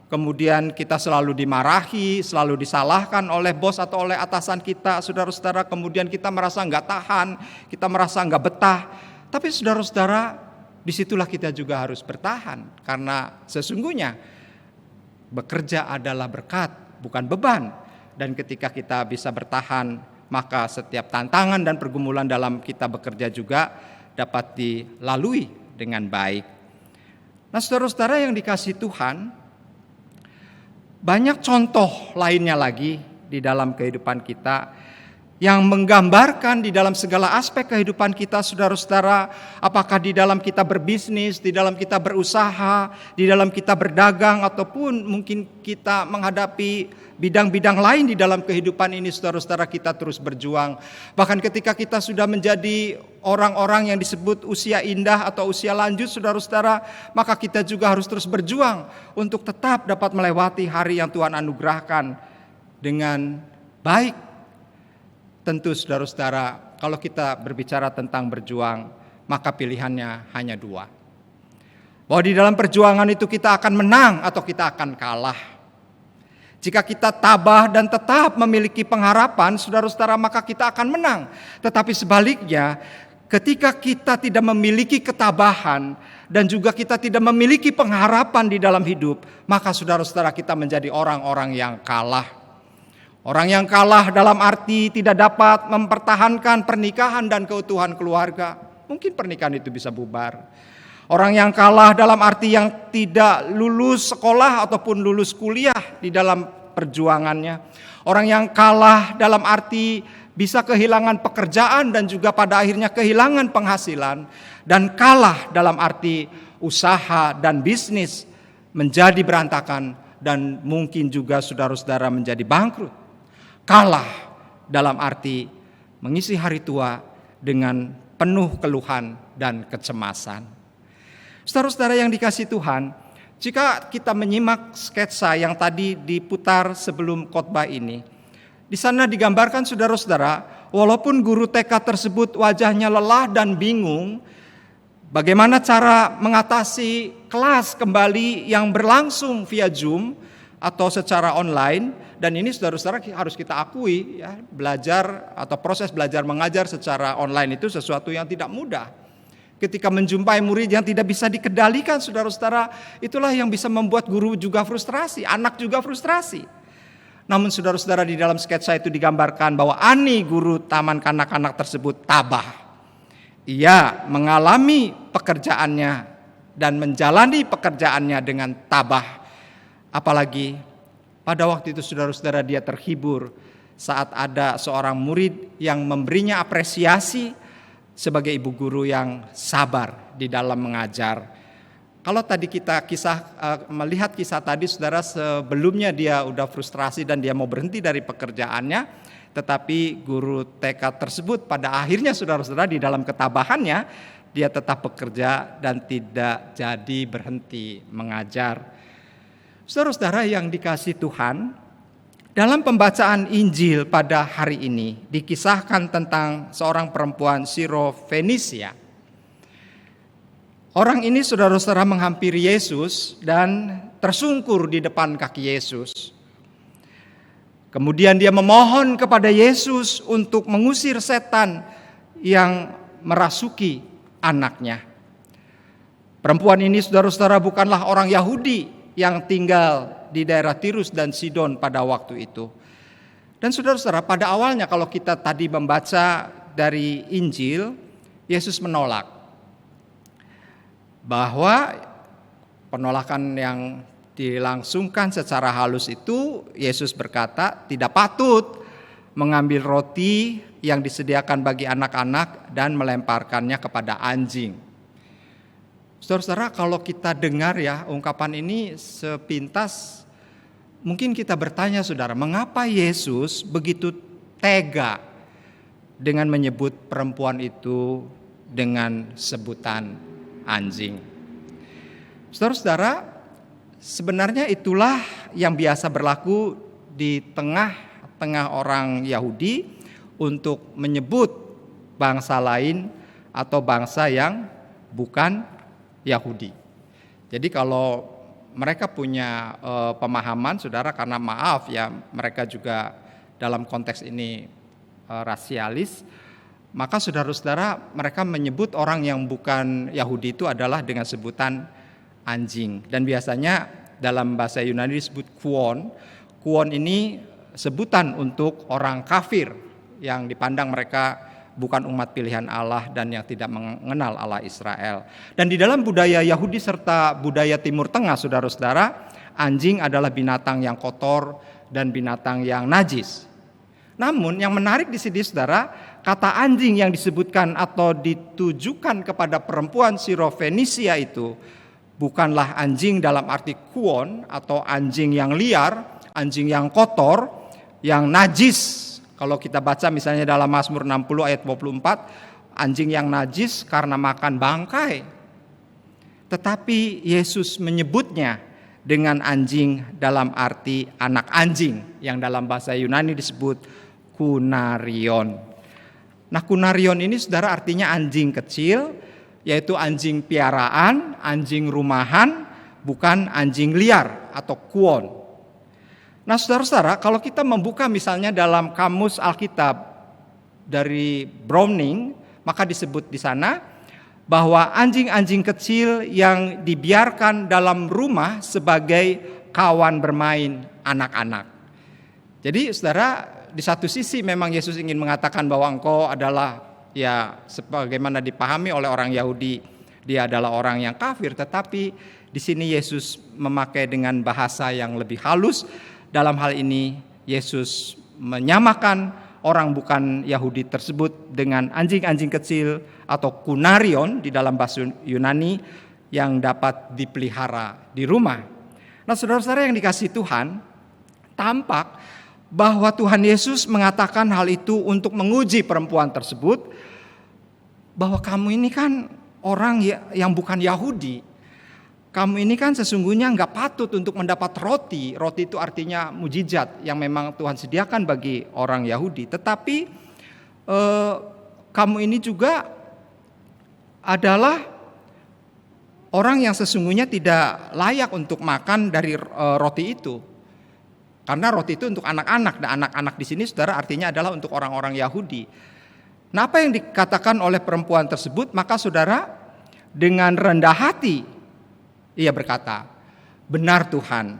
[SPEAKER 3] kemudian kita selalu dimarahi, selalu disalahkan oleh bos atau oleh atasan kita, saudara-saudara, kemudian kita merasa nggak tahan, kita merasa nggak betah. Tapi saudara-saudara, disitulah kita juga harus bertahan. Karena sesungguhnya bekerja adalah berkat, bukan beban. Dan ketika kita bisa bertahan, maka setiap tantangan dan pergumulan dalam kita bekerja juga dapat dilalui dengan baik. Nah, saudara-saudara yang dikasihi Tuhan, banyak contoh lainnya lagi di dalam kehidupan kita yang menggambarkan di dalam segala aspek kehidupan kita, saudara-saudara, apakah di dalam kita berbisnis, di dalam kita berusaha, di dalam kita berdagang, ataupun mungkin kita menghadapi bidang-bidang lain di dalam kehidupan ini, saudara-saudara, kita terus berjuang. Bahkan ketika kita sudah menjadi orang-orang yang disebut usia indah atau usia lanjut, saudara-saudara, maka kita juga harus terus berjuang untuk tetap dapat melewati hari yang Tuhan anugerahkan dengan baik. Tentu saudara-saudara, kalau kita berbicara tentang berjuang, maka pilihannya hanya dua. Bahwa di dalam perjuangan itu kita akan menang atau kita akan kalah. Jika kita tabah dan tetap memiliki pengharapan, saudara-saudara, maka kita akan menang. Tetapi sebaliknya, ketika kita tidak memiliki ketabahan dan juga kita tidak memiliki pengharapan di dalam hidup, maka saudara-saudara kita menjadi orang-orang yang kalah. Orang yang kalah dalam arti tidak dapat mempertahankan pernikahan dan keutuhan keluarga. Mungkin pernikahan itu bisa bubar. Orang yang kalah dalam arti yang tidak lulus sekolah ataupun lulus kuliah di dalam perjuangannya. Orang yang kalah dalam arti bisa kehilangan pekerjaan dan juga pada akhirnya kehilangan penghasilan. Dan kalah dalam arti usaha dan bisnis menjadi berantakan dan mungkin juga saudara-saudara menjadi bangkrut. Kalah dalam arti mengisi hari tua dengan penuh keluhan dan kecemasan. Saudara-saudara yang dikasihi Tuhan, jika kita menyimak sketsa yang tadi diputar sebelum khotbah ini, di sana digambarkan saudara-saudara, walaupun guru TK tersebut wajahnya lelah dan bingung, bagaimana cara mengatasi kelas kembali yang berlangsung via Zoom atau secara online. Dan ini saudara-saudara harus kita akui ya, belajar atau proses belajar mengajar secara online itu sesuatu yang tidak mudah. Ketika menjumpai murid yang tidak bisa dikendalikan saudara-saudara, itulah yang bisa membuat guru juga frustrasi, anak juga frustrasi. Namun saudara-saudara di dalam sketsa itu digambarkan bahwa Ani, guru taman kanak-kanak tersebut, tabah. Ia mengalami pekerjaannya dan menjalani pekerjaannya dengan tabah. Apalagi pada waktu itu saudara-saudara dia terhibur saat ada seorang murid yang memberinya apresiasi sebagai ibu guru yang sabar di dalam mengajar. Kalau tadi kita melihat kisah tadi saudara, sebelumnya dia udah frustrasi dan dia mau berhenti dari pekerjaannya, tetapi guru TK tersebut pada akhirnya saudara-saudara di dalam ketabahannya dia tetap bekerja dan tidak jadi berhenti mengajar. Saudara-saudara yang dikasihi Tuhan, dalam pembacaan Injil pada hari ini dikisahkan tentang seorang perempuan Sirofenisia. Orang ini saudara-saudara menghampiri Yesus dan tersungkur di depan kaki Yesus. Kemudian dia memohon kepada Yesus untuk mengusir setan yang merasuki anaknya. Perempuan ini saudara-saudara bukanlah orang Yahudi yang tinggal di daerah Tirus dan Sidon pada waktu itu. Dan saudara-saudara, pada awalnya kalau kita tadi membaca dari Injil, Yesus menolak. Bahwa penolakan yang dilangsungkan secara halus itu, Yesus berkata tidak patut mengambil roti yang disediakan bagi anak-anak dan melemparkannya kepada anjing. Saudara-saudara, kalau kita dengar ya ungkapan ini sepintas, mungkin kita bertanya saudara, mengapa Yesus begitu tega dengan menyebut perempuan itu dengan sebutan anjing? Saudara-saudara, sebenarnya itulah yang biasa berlaku di tengah-tengah orang Yahudi untuk menyebut bangsa lain atau bangsa yang bukan Yahudi. Jadi kalau mereka punya pemahaman saudara, karena maaf ya mereka juga dalam konteks ini rasialis, maka saudara-saudara mereka menyebut orang yang bukan Yahudi itu adalah dengan sebutan anjing. Dan biasanya dalam bahasa Yunani disebut kuon. Kuon ini sebutan untuk orang kafir yang dipandang mereka bukan umat pilihan Allah dan yang tidak mengenal Allah Israel. Dan di dalam budaya Yahudi serta budaya Timur Tengah, saudara-saudara, anjing adalah binatang yang kotor dan binatang yang najis. Namun yang menarik di sini saudara, kata anjing yang disebutkan atau ditujukan kepada perempuan Sirofenisia itu bukanlah anjing dalam arti kuon atau anjing yang liar, anjing yang kotor, yang najis. Kalau kita baca misalnya dalam Mazmur 60 ayat 24, anjing yang najis karena makan bangkai. Tetapi Yesus menyebutnya dengan anjing dalam arti anak anjing, yang dalam bahasa Yunani disebut kunarion. Nah, kunarion ini saudara artinya anjing kecil, yaitu anjing piaraan, anjing rumahan, bukan anjing liar atau kuon. Nah saudara-saudara, kalau kita membuka misalnya dalam kamus Alkitab dari Browning, maka disebut di sana bahwa anjing-anjing kecil yang dibiarkan dalam rumah sebagai kawan bermain anak-anak. Jadi saudara, di satu sisi memang Yesus ingin mengatakan bahwa engkau adalah ya sebagaimana dipahami oleh orang Yahudi, dia adalah orang yang kafir, tetapi di sini Yesus memakai dengan bahasa yang lebih halus Dalam hal ini Yesus menyamakan orang bukan Yahudi tersebut dengan anjing-anjing kecil atau kunarion di dalam bahasa Yunani yang dapat dipelihara di rumah. Nah, saudara-saudara yang dikasihi Tuhan, tampak bahwa Tuhan Yesus mengatakan hal itu untuk menguji perempuan tersebut, bahwa kamu ini kan orang yang bukan Yahudi. Kamu ini kan sesungguhnya nggak patut untuk mendapat roti. Roti itu artinya mujizat yang memang Tuhan sediakan bagi orang Yahudi. Tetapi kamu ini juga adalah orang yang sesungguhnya tidak layak untuk makan dari roti itu. Karena roti itu untuk anak-anak, dan anak-anak di sini saudara artinya adalah untuk orang-orang Yahudi. Nah, apa yang dikatakan oleh perempuan tersebut? Maka saudara dengan rendah hati ia berkata, benar Tuhan,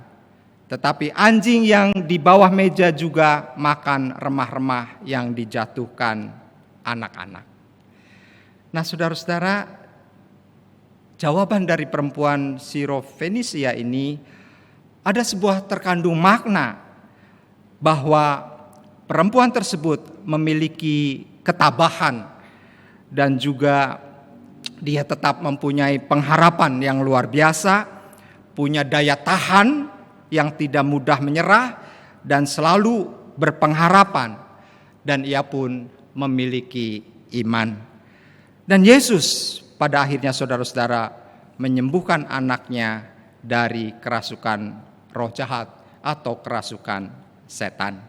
[SPEAKER 3] tetapi anjing yang di bawah meja juga makan remah-remah yang dijatuhkan anak-anak. Nah, saudara-saudara, jawaban dari perempuan Sirofenisia ini ada sebuah terkandung makna bahwa perempuan tersebut memiliki ketabahan dan juga dia tetap mempunyai pengharapan yang luar biasa, punya daya tahan yang tidak mudah menyerah dan selalu berpengharapan, dan ia pun memiliki iman. Dan Yesus pada akhirnya saudara-saudara menyembuhkan anaknya dari kerasukan roh jahat atau kerasukan setan.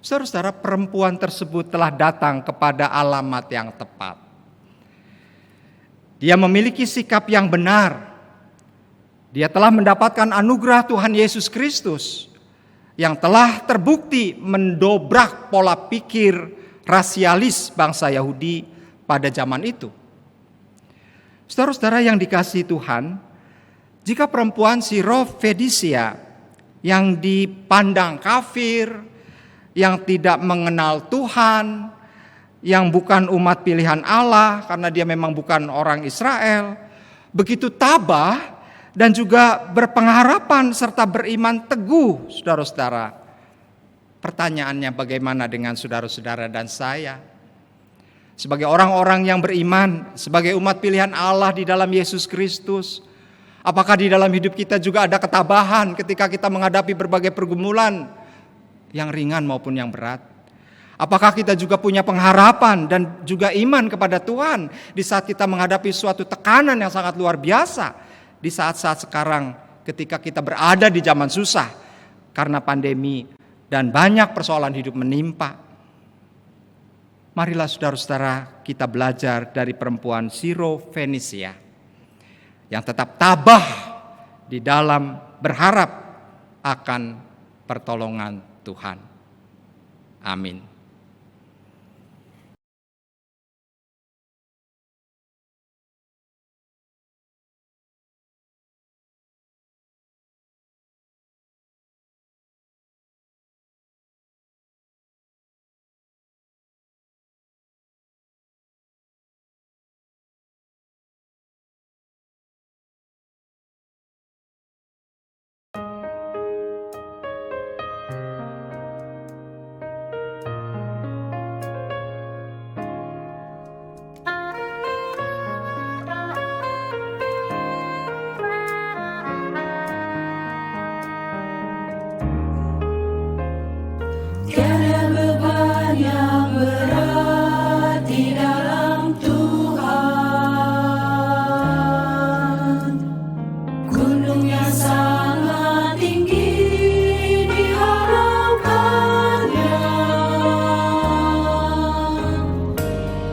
[SPEAKER 3] Saudara-saudara, perempuan tersebut telah datang kepada alamat yang tepat. Dia memiliki sikap yang benar. Dia telah mendapatkan anugerah Tuhan Yesus Kristus yang telah terbukti mendobrak pola pikir rasialis bangsa Yahudi pada zaman itu. Saudara-saudara yang dikasihi Tuhan, jika perempuan Sirofenisia yang dipandang kafir, yang tidak mengenal Tuhan, yang bukan umat pilihan Allah karena dia memang bukan orang Israel, begitu tabah dan juga berpengharapan serta beriman teguh, saudara-saudara. Pertanyaannya, bagaimana dengan saudara-saudara dan saya? Sebagai orang-orang yang beriman, sebagai umat pilihan Allah di dalam Yesus Kristus, apakah di dalam hidup kita juga ada ketabahan ketika kita menghadapi berbagai pergumulan yang ringan maupun yang berat? Apakah kita juga punya pengharapan dan juga iman kepada Tuhan di saat kita menghadapi suatu tekanan yang sangat luar biasa di saat-saat sekarang ketika kita berada di zaman susah karena pandemi dan banyak persoalan hidup menimpa? Marilah saudara-saudara kita belajar dari perempuan Sirofenisia yang tetap tabah di dalam berharap akan pertolongan Tuhan. Amin.
[SPEAKER 13] Tiada beban yang berat di dalam Tuhan. Gunung yang sangat tinggi diharapkannya.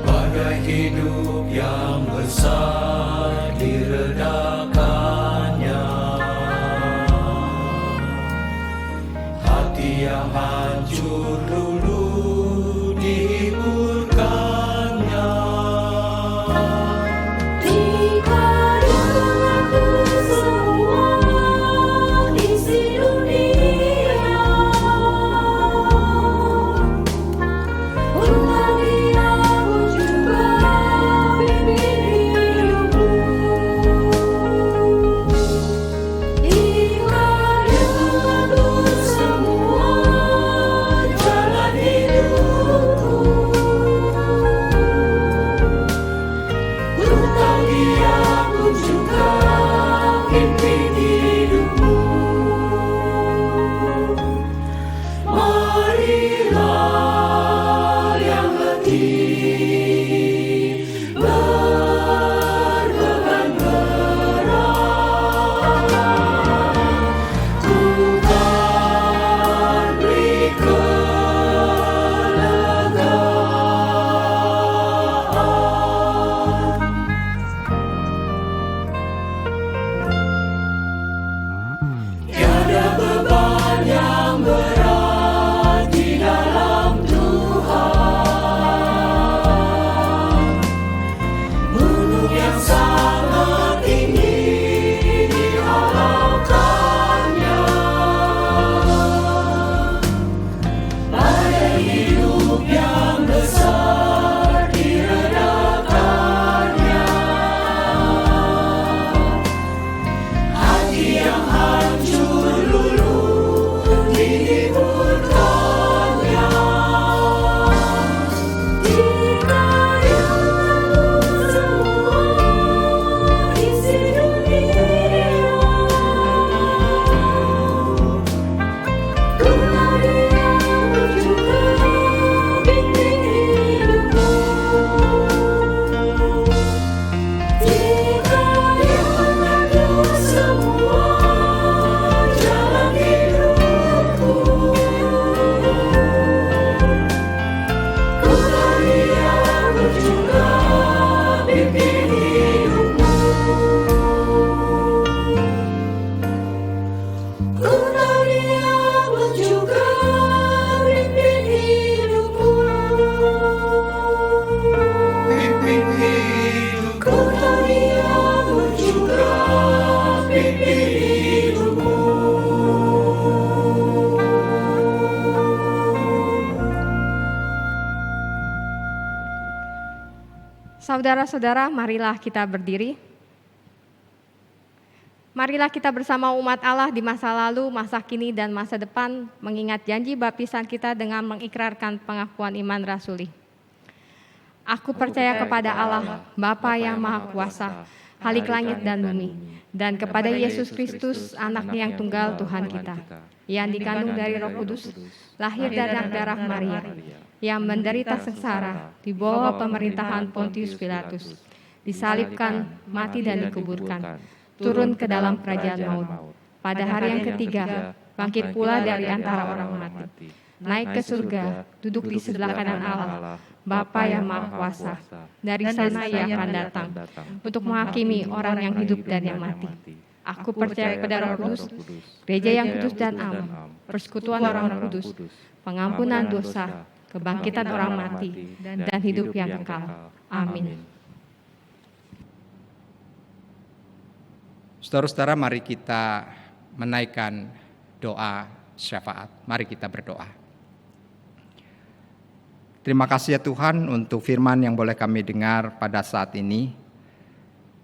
[SPEAKER 5] Badai hidup yang besar diredakannya. Hati yang hancur luluh dihiburkannya.
[SPEAKER 13] Dikadangku semua isi dunia. Ulangi aku juga pimpin hidupku. Dikadangku semua
[SPEAKER 14] Saudara-saudara, marilah kita berdiri. Marilah kita bersama umat Allah di masa lalu, masa kini, dan masa depan mengingat janji baptisan kita dengan mengikrarkan pengakuan iman rasuli. Aku percaya kepada Allah, Bapa yang Maha Kuasa, Khalik langit dan bumi, dan kepada Yesus Kristus, anaknya yang tunggal Tuhan kita, yang dikandung dari Roh Kudus, lahir dari darah Maria, yang menderita sengsara di bawah pemerintahan Pontius Pilatus, disalibkan, mati dan dikuburkan, turun ke dalam kerajaan maut. Pada hari yang ketiga, bangkit pula dari antara orang mati, naik ke surga, duduk di sebelah kanan Allah, Bapa yang Maha Kuasa. Dari sana Ia akan datang untuk menghakimi orang yang hidup dan yang mati. Aku percaya kepada Roh Kudus, gereja yang kudus dan am, persekutuan orang kudus, pengampunan dosa, kebangkitan orang mati, dan hidup yang kekal. Amin.
[SPEAKER 3] Saudara-saudara, mari kita menaikkan doa syafaat. Mari kita berdoa. Terima kasih ya Tuhan untuk firman yang boleh kami dengar pada saat ini.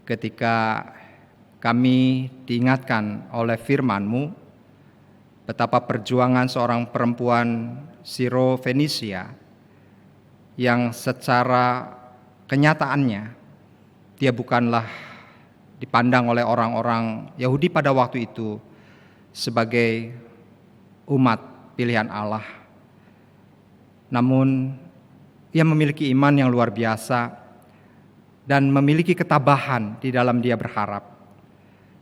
[SPEAKER 3] Ketika kami diingatkan oleh firman-Mu, betapa perjuangan seorang perempuan Siro-Fenisia yang secara kenyataannya dia bukanlah dipandang oleh orang-orang Yahudi pada waktu itu sebagai umat pilihan Allah. Namun ia memiliki iman yang luar biasa dan memiliki ketabahan di dalam dia berharap.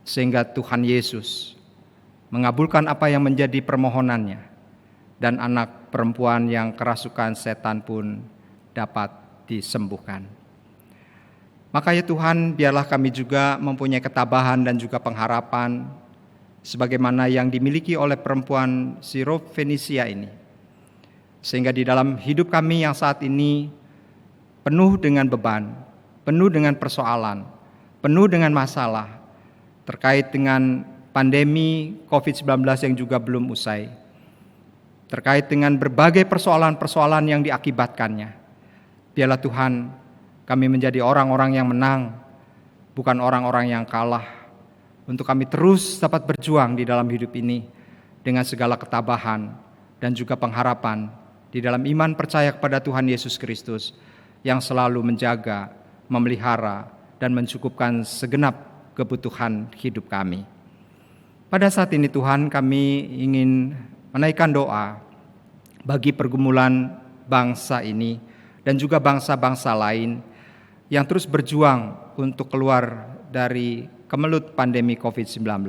[SPEAKER 3] Sehingga Tuhan Yesus mengabulkan apa yang menjadi permohonannya. Dan anak perempuan yang kerasukan setan pun dapat disembuhkan. Maka ya Tuhan, biarlah kami juga mempunyai ketabahan dan juga pengharapan sebagaimana yang dimiliki oleh perempuan Siro-Fenisia ini. Sehingga di dalam hidup kami yang saat ini penuh dengan beban, penuh dengan persoalan, penuh dengan masalah terkait dengan pandemi COVID-19 yang juga belum usai, terkait dengan berbagai persoalan-persoalan yang diakibatkannya. Biarlah Tuhan, kami menjadi orang-orang yang menang, bukan orang-orang yang kalah, untuk kami terus dapat berjuang di dalam hidup ini dengan segala ketabahan dan juga pengharapan di dalam iman percaya kepada Tuhan Yesus Kristus yang selalu menjaga, memelihara, dan mencukupkan segenap kebutuhan hidup kami. Pada saat ini Tuhan, kami ingin menaikkan doa bagi pergumulan bangsa ini dan juga bangsa-bangsa lain yang terus berjuang untuk keluar dari kemelut pandemi COVID-19.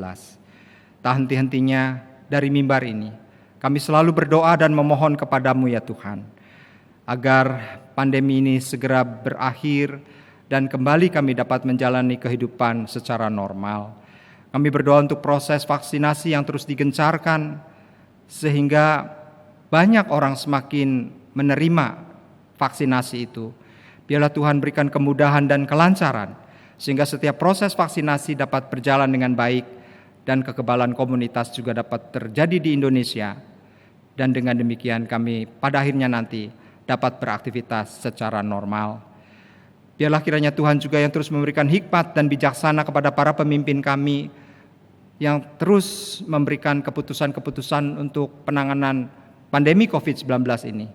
[SPEAKER 3] Tak henti-hentinya dari mimbar ini, kami selalu berdoa dan memohon kepadamu ya Tuhan, agar pandemi ini segera berakhir dan kembali kami dapat menjalani kehidupan secara normal. Kami berdoa untuk proses vaksinasi yang terus digencarkan, sehingga banyak orang semakin menerima vaksinasi itu. Biarlah Tuhan berikan kemudahan dan kelancaran, sehingga setiap proses vaksinasi dapat berjalan dengan baik, dan kekebalan komunitas juga dapat terjadi di Indonesia. Dan dengan demikian kami pada akhirnya nanti dapat beraktivitas secara normal. Biarlah kiranya Tuhan juga yang terus memberikan hikmat dan bijaksana kepada para pemimpin kami yang terus memberikan keputusan-keputusan untuk penanganan pandemi COVID-19 ini.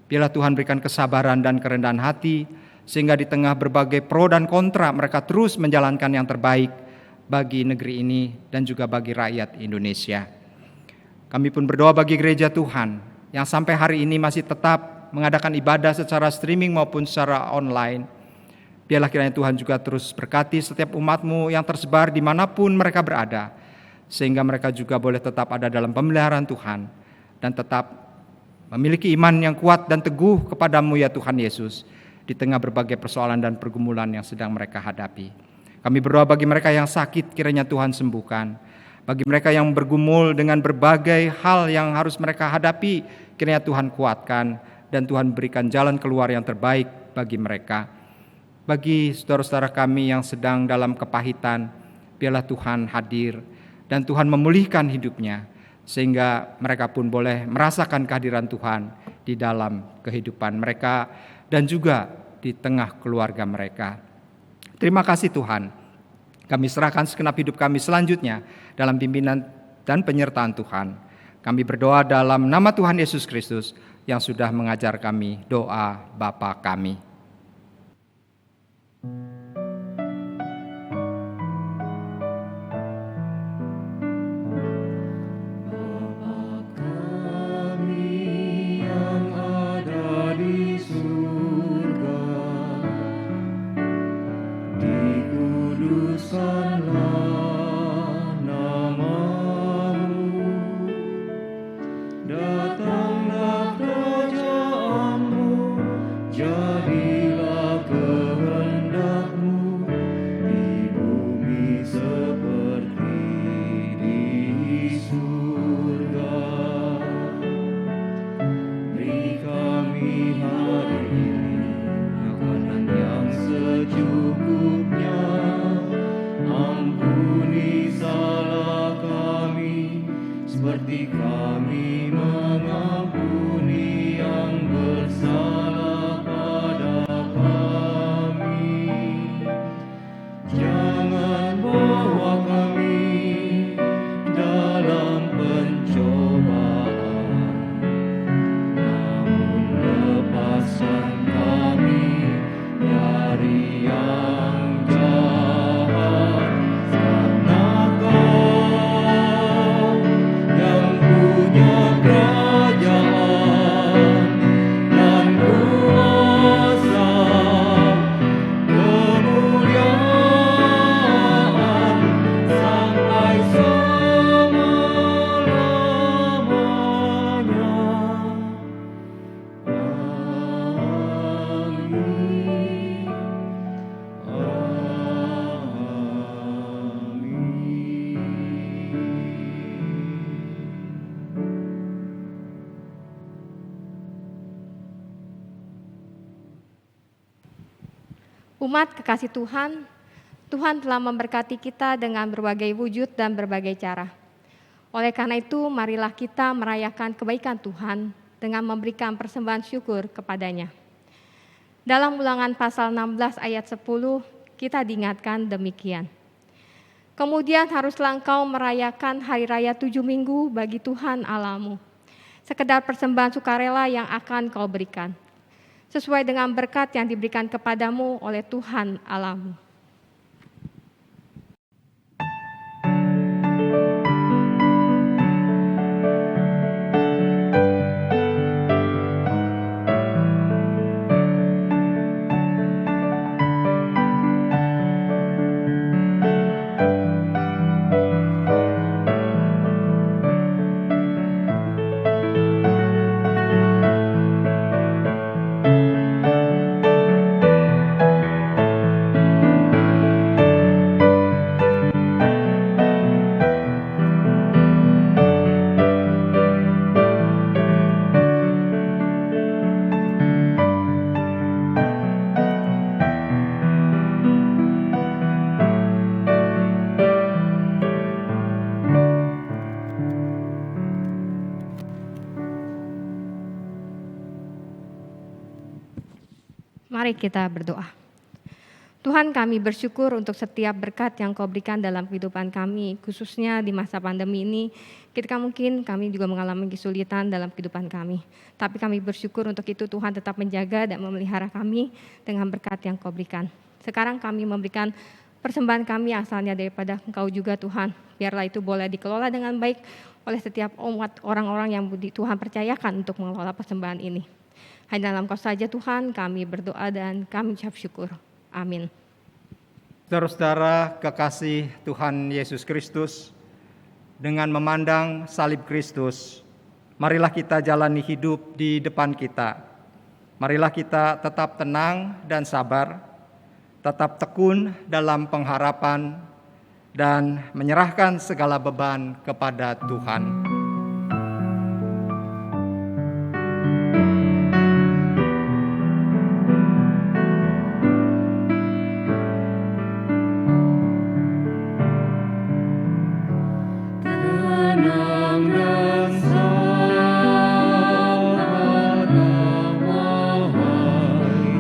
[SPEAKER 3] Biarlah Tuhan berikan kesabaran dan kerendahan hati, sehingga di tengah berbagai pro dan kontra mereka terus menjalankan yang terbaik bagi negeri ini dan juga bagi rakyat Indonesia. Kami pun berdoa bagi gereja Tuhan yang sampai hari ini masih tetap mengadakan ibadah secara streaming maupun secara online. Biarlah kiranya Tuhan juga terus berkati setiap umat-Mu yang tersebar dimanapun mereka berada, sehingga mereka juga boleh tetap ada dalam pemeliharaan Tuhan dan tetap memiliki iman yang kuat dan teguh kepadamu ya Tuhan Yesus di tengah berbagai persoalan dan pergumulan yang sedang mereka hadapi. Kami berdoa bagi mereka yang sakit, kiranya Tuhan sembuhkan. Bagi mereka yang bergumul dengan berbagai hal yang harus mereka hadapi, kiranya Tuhan kuatkan dan Tuhan berikan jalan keluar yang terbaik bagi mereka. Bagi saudara-saudara kami yang sedang dalam kepahitan, biarlah Tuhan hadir dan Tuhan memulihkan hidupnya, sehingga mereka pun boleh merasakan kehadiran Tuhan di dalam kehidupan mereka dan juga di tengah keluarga mereka. Terima kasih Tuhan. Kami serahkan segenap hidup kami selanjutnya dalam pimpinan dan penyertaan Tuhan. Kami berdoa dalam nama Tuhan Yesus Kristus yang sudah mengajar kami doa Bapa kami.
[SPEAKER 14] Umat kekasih Tuhan, Tuhan telah memberkati kita dengan berbagai wujud dan berbagai cara. Oleh karena itu, marilah kita merayakan kebaikan Tuhan dengan memberikan persembahan syukur kepadanya. Dalam Ulangan pasal 16 ayat 10, kita diingatkan demikian. Kemudian haruslah engkau merayakan hari raya 7 minggu bagi Tuhan Allahmu, sekedar persembahan sukarela yang akan kau berikan, sesuai dengan berkat yang diberikan kepadamu oleh Tuhan Allahmu. Mari kita berdoa. Tuhan, kami bersyukur untuk setiap berkat yang Kau berikan dalam kehidupan kami, khususnya di masa pandemi ini. Ketika mungkin kami juga mengalami kesulitan dalam kehidupan kami. Tapi kami bersyukur untuk itu Tuhan tetap menjaga dan memelihara kami dengan berkat yang Kau berikan. Sekarang kami memberikan persembahan kami asalnya daripada Engkau juga Tuhan. Biarlah itu boleh dikelola dengan baik oleh setiap umat orang-orang yang Tuhan percayakan untuk mengelola persembahan ini. Hanya dalam Kau saja Tuhan kami berdoa dan kami ucap syukur. Amin.
[SPEAKER 3] Saudara-saudara kekasih Tuhan Yesus Kristus, dengan memandang salib Kristus, marilah kita jalani hidup di depan kita. Marilah kita tetap tenang dan sabar, tetap tekun dalam pengharapan, dan menyerahkan segala beban kepada Tuhan.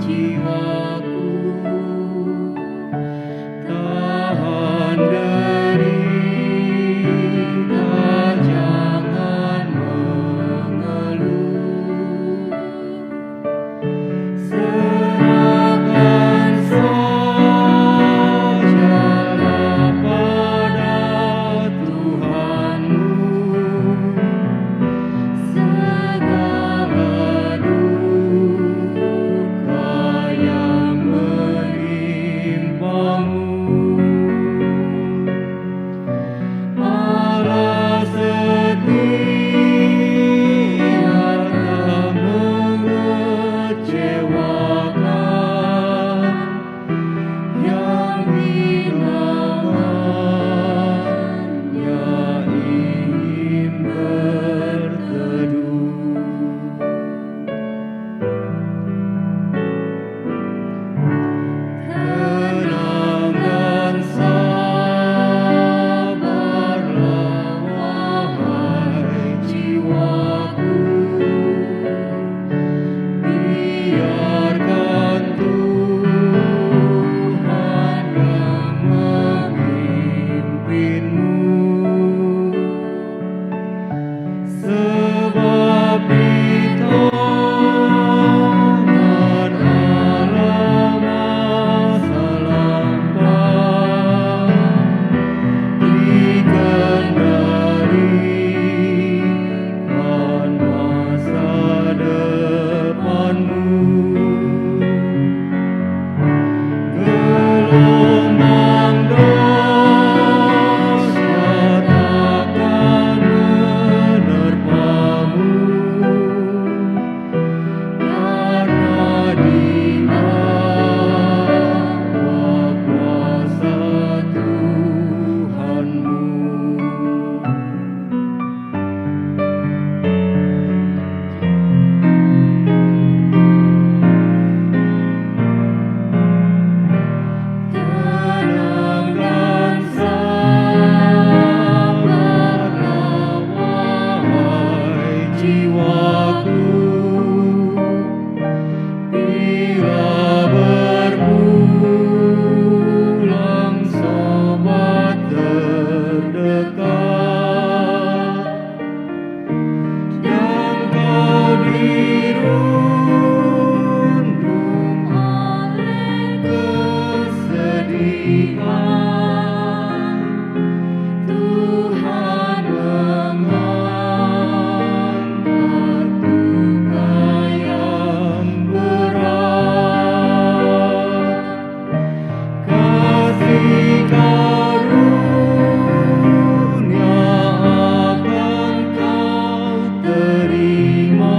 [SPEAKER 5] Jiwa Bila berpulang sobat terdekat, dan kau dirundung oleh kesedihan, Tuhan mengangkat duka yang berat. Kasih karunia akan kau terima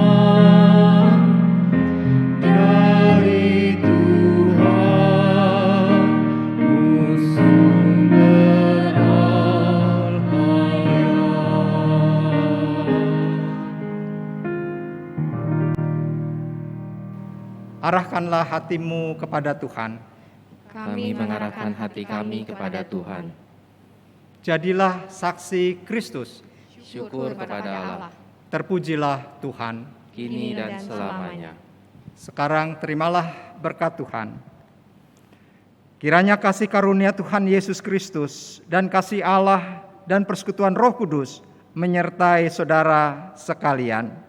[SPEAKER 5] dari Tuhanmu sumber
[SPEAKER 3] Arahkanlah hatimu kepada Tuhan.
[SPEAKER 14] Kami mengarahkan hati kami kepada Tuhan.
[SPEAKER 3] Jadilah saksi Kristus.
[SPEAKER 14] Syukur kepada Allah.
[SPEAKER 3] Terpujilah Tuhan.
[SPEAKER 14] Kini dan selamanya.
[SPEAKER 3] Sekarang terimalah berkat Tuhan. Kiranya kasih karunia Tuhan Yesus Kristus dan kasih Allah dan persekutuan Roh Kudus menyertai saudara sekalian.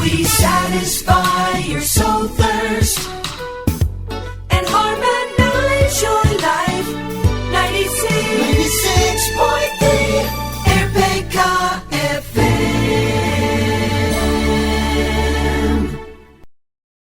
[SPEAKER 13] We satisfy your soul.